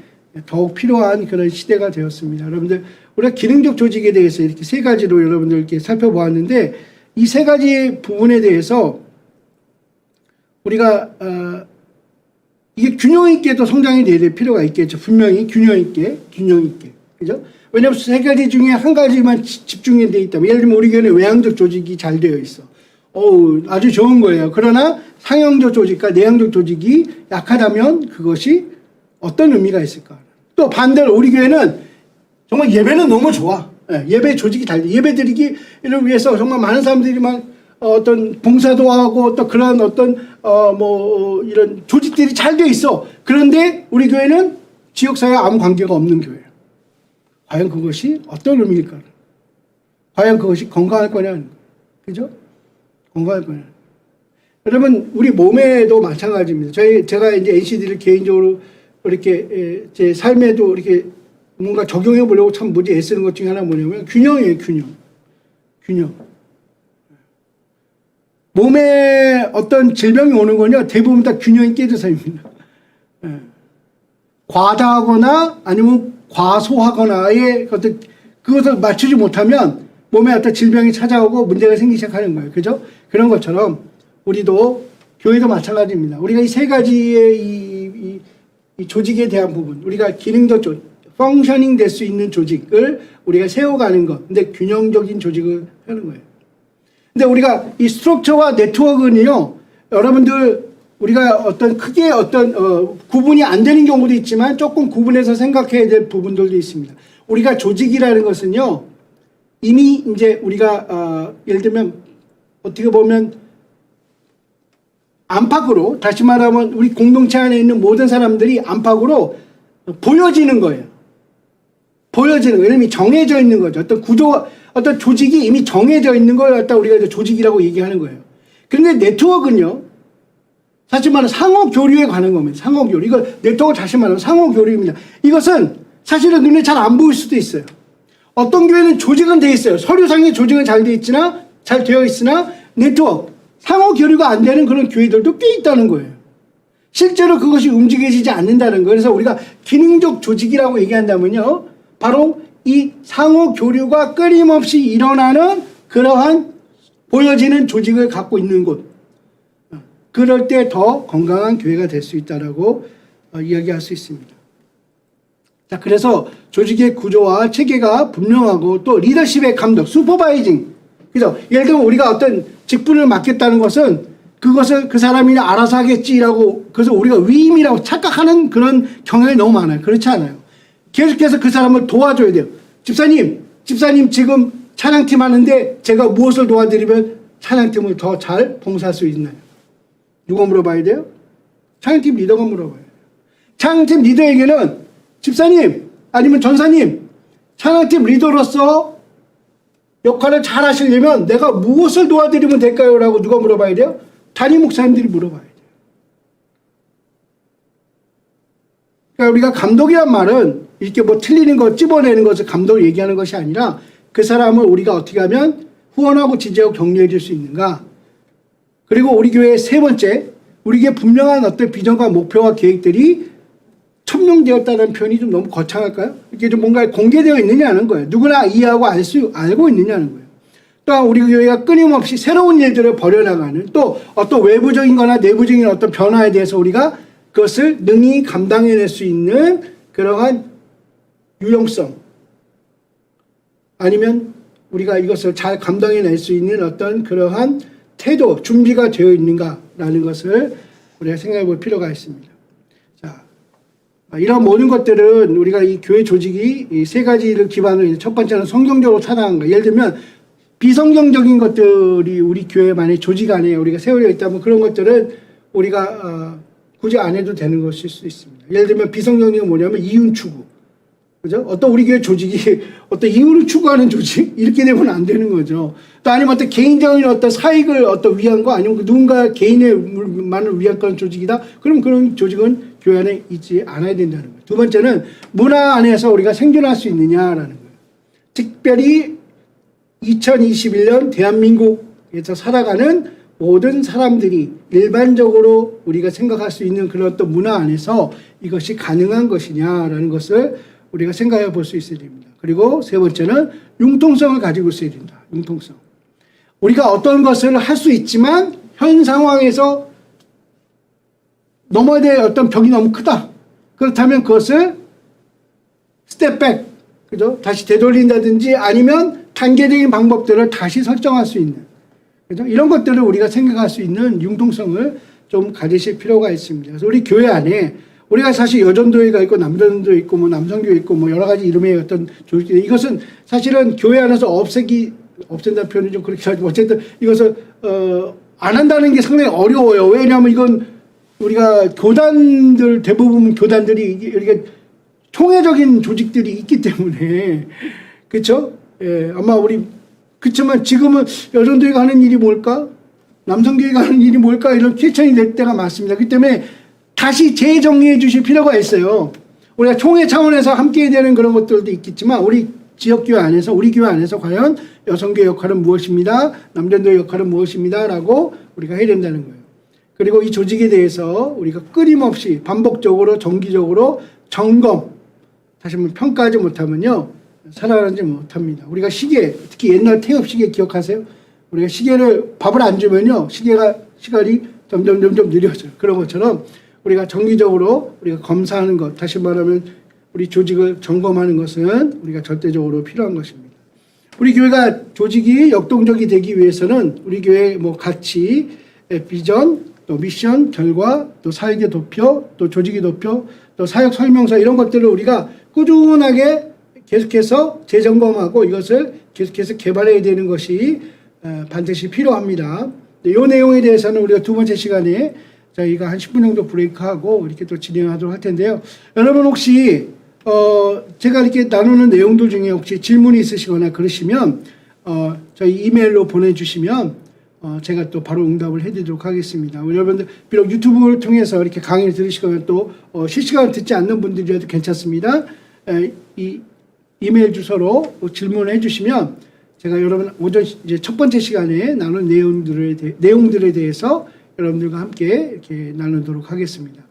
더욱 필요한 그런 시대가 되었습니다. 여러분들, 우리가 기능적 조직에 대해서 이렇게 세 가지로 여러분들 이렇게 살펴보았는데, 이 세 가지 부분에 대해서 우리가 이게 균형 있게도 성장이 돼야 될 필요가 있겠죠. 분명히 균형 있게, 그죠? 왜냐하면 세 가지 중에 한 가지만 집중이 돼 있다면, 예를 들면 우리 교회는 외향적 조직이 잘 되어 있어. 아주 좋은 거예요. 그러나 상형적 조직과 내향적 조직이 약하다면 그것이 어떤 의미가 있을까? 또 반대로 우리 교회는 정말 예배는 너무 좋아. 예배 조직이 잘 돼. 예배 드리기를 위해서 정말 많은 사람들이 막 어떤 봉사도 하고 또 그런 어떤 이런 조직들이 잘 돼 있어. 그런데 우리 교회는 지역사회와 아무 관계가 없는 교회예요. 과연 그것이 어떤 의미일까? 과연 그것이 건강할 거냐? 그죠? 건강할 거냐? 여러분, 우리 몸에도 마찬가지입니다. 제가 이제 NCD를 개인적으로 이렇게 제 삶에도 이렇게 뭔가 적용해 보려고 참 무지 애쓰는 것 중에 하나 뭐냐면 균형이에요, 균형. 몸에 어떤 질병이 오는 거냐? 대부분 다 균형이 깨져서입니다. 과다하거나 아니면 과소하거나의 어떤 그것을 맞추지 못하면 몸에 어떤 질병이 찾아오고 문제가 생기기 시작하는 거예요. 그죠? 그런 것처럼 우리도 교회도 마찬가지입니다. 우리가 이 세 가지의 이 조직에 대한 부분, 우리가 기능적 조직, 펑셔닝 될 수 있는 조직을 우리가 세워가는 것. 근데 균형적인 조직을 하는 거예요. 근데 우리가 이 스트럭처와 네트워크는요, 여러분들 우리가 어떤 크게 구분이 안 되는 경우도 있지만 조금 구분해서 생각해야 될 부분들도 있습니다. 우리가 조직이라는 것은요, 이미 이제 우리가 예를 들면 어떻게 보면 안팎으로, 다시 말하면 우리 공동체 안에 있는 모든 사람들이 안팎으로 보여지는 거예요. 보여지는 거예요. 이미 정해져 있는 거죠. 어떤 구조, 어떤 조직이 이미 정해져 있는 걸 갖다 우리가 이제 조직이라고 얘기하는 거예요. 그런데 네트워크는요, 사실 말하면 상호 교류에 관한 겁니다. 상호 교류. 이거 네트워크 다시 말하면 상호 교류입니다. 이것은 사실은 눈에 잘 안 보일 수도 있어요. 어떤 교회는 조직은 돼 있어요. 서류상의 조직은 잘 되어 있으나 네트워크, 상호 교류가 안 되는 그런 교회들도 꽤 있다는 거예요. 실제로 그것이 움직여지지 않는다는 거예요. 그래서 우리가 기능적 조직이라고 얘기한다면요, 바로 이 상호 교류가 끊임없이 일어나는 그러한 보여지는 조직을 갖고 있는 곳. 그럴 때 더 건강한 교회가 될 수 있다라고 이야기할 수 있습니다. 자, 그래서 조직의 구조와 체계가 분명하고 또 리더십의 감독, 슈퍼바이징. 그죠? 예를 들면 우리가 어떤 직분을 맡겠다는 것은 그것을 그 사람이 알아서 하겠지라고, 그래서 우리가 위임이라고 착각하는 그런 경향이 너무 많아요. 그렇지 않아요. 계속해서 그 사람을 도와줘야 돼요. 집사님 지금 찬양팀 하는데 제가 무엇을 도와드리면 찬양팀을 더 잘 봉사할 수 있나요? 누가 물어봐야 돼요? 찬양팀 리더가 물어봐요. 찬양팀 리더에게는 집사님 아니면 전사님, 찬양팀 리더로서 역할을 잘 하시려면 내가 무엇을 도와드리면 될까요? 라고 누가 물어봐야 돼요? 단임 목사님들이 물어봐야 돼요. 그러니까 우리가 감독이란 말은 이렇게 뭐 틀리는 거 찝어내는 것을 감독을 얘기하는 것이 아니라 그 사람을 우리가 어떻게 하면 후원하고 지지하고 격려해 줄 수 있는가. 그리고 우리 교회의 세 번째, 우리에게 분명한 어떤 비전과 목표와 계획들이 천명되었다는 표현이 좀 너무 거창할까요? 이게 좀 뭔가 공개되어 있느냐는 거예요. 누구나 이해하고 알고 있느냐는 거예요. 또한 우리 교회가 끊임없이 새로운 일들을 벌여나가는, 또 어떤 외부적인 거나 내부적인 어떤 변화에 대해서 우리가 그것을 능히 감당해낼 수 있는 그러한 유용성, 아니면 우리가 이것을 잘 감당해낼 수 있는 어떤 그러한 태도, 준비가 되어 있는가라는 것을 우리가 생각해 볼 필요가 있습니다. 자, 이런 모든 것들은 우리가 이 교회 조직이 이 세 가지를 기반으로, 첫 번째는 성경적으로 타당한 거. 예를 들면 비성경적인 것들이 우리 교회만의 조직 안에 우리가 세워져 있다면 그런 것들은 우리가 굳이 안 해도 되는 것일 수 있습니다. 예를 들면 비성경적인 건 뭐냐면 이윤 추구. 그죠? 어떤 우리 교회 조직이 어떤 이윤을 추구하는 조직? 이렇게 되면 안 되는 거죠. 또 아니면 어떤 개인적인 어떤 사익을 어떤 위한 거 아니면 누군가 개인의만을 위한 그런 조직이다? 그럼 그런 조직은 교회 안에 있지 않아야 된다는 거예요. 두 번째는 문화 안에서 우리가 생존할 수 있느냐라는 거예요. 특별히 2021년 대한민국에서 살아가는 모든 사람들이 일반적으로 우리가 생각할 수 있는 그런 어떤 문화 안에서 이것이 가능한 것이냐라는 것을 우리가 생각해 볼 수 있어야 됩니다. 그리고 세 번째는 융통성을 가지고 있어야 된다. 융통성. 우리가 어떤 것을 할 수 있지만 현 상황에서 넘어야 될 어떤 벽이 너무 크다. 그렇다면 그것을 스텝백, 그죠? 다시 되돌린다든지 아니면 단계적인 방법들을 다시 설정할 수 있는, 그죠? 이런 것들을 우리가 생각할 수 있는 융통성을 좀 가지실 필요가 있습니다. 그래서 우리 교회 안에 우리가 사실 여전도회가 있고 남전도 있고 뭐 남성교회 있고 뭐 여러 가지 이름의 어떤 조직들, 이것은 사실은 교회 안에서 없앤다는 표현이 좀 그렇게 하지만 어쨌든 이것을 안 한다는 게 상당히 어려워요. 왜냐하면 이건 우리가 교단들 대부분 교단들이 이렇게 총회적인 조직들이 있기 때문에 그렇죠? 예, 아마 우리 그렇지만 지금은 여전도회가 하는 일이 뭘까? 남성교회가 하는 일이 뭘까? 이런 퀘스천이 될 때가 많습니다. 그렇기 때문에 다시 재정리해 주실 필요가 있어요. 우리가 총회 차원에서 함께 해야 되는 그런 것들도 있겠지만 우리 지역교회 안에서 우리 교회 안에서 과연 여성교회 역할은 무엇입니다. 남전도의 역할은 무엇입니다. 라고 우리가 해야 된다는 거예요. 그리고 이 조직에 대해서 우리가 끊임없이 반복적으로 정기적으로 점검, 다시 한번 평가하지 못하면요 살아가지 못합니다. 우리가 시계, 특히 옛날 태엽 시계 기억하세요? 우리가 시계를 밥을 안 주면요 시간이 점점 느려져요. 그런 것처럼 우리가 정기적으로 우리가 검사하는 것, 다시 말하면 우리 조직을 점검하는 것은 우리가 절대적으로 필요한 것입니다. 우리 교회가 조직이 역동적이 되기 위해서는 우리 교회 뭐 가치, 비전, 또 미션, 결과, 또 사역의 도표, 또 조직의 도표, 또 사역 설명서 이런 것들을 우리가 꾸준하게 계속해서 재점검하고 이것을 계속해서 개발해야 되는 것이 반드시 필요합니다. 이 내용에 대해서는 우리가 두 번째 시간에 저희가 한 10분 정도 브레이크하고 이렇게 또 진행하도록 할 텐데요. 여러분 혹시 제가 이렇게 나누는 내용들 중에 혹시 질문이 있으시거나 그러시면 저희 이메일로 보내주시면 제가 또 바로 응답을 해드리도록 하겠습니다. 여러분들 비록 유튜브를 통해서 이렇게 강의를 들으시거나 또 실시간으로 듣지 않는 분들이라도 괜찮습니다. 이 이메일 주소로 질문을 해주시면 제가 여러분 오전 이제 첫 번째 시간에 나눈 내용들에 대해서 여러분들과 함께 이렇게 나누도록 하겠습니다.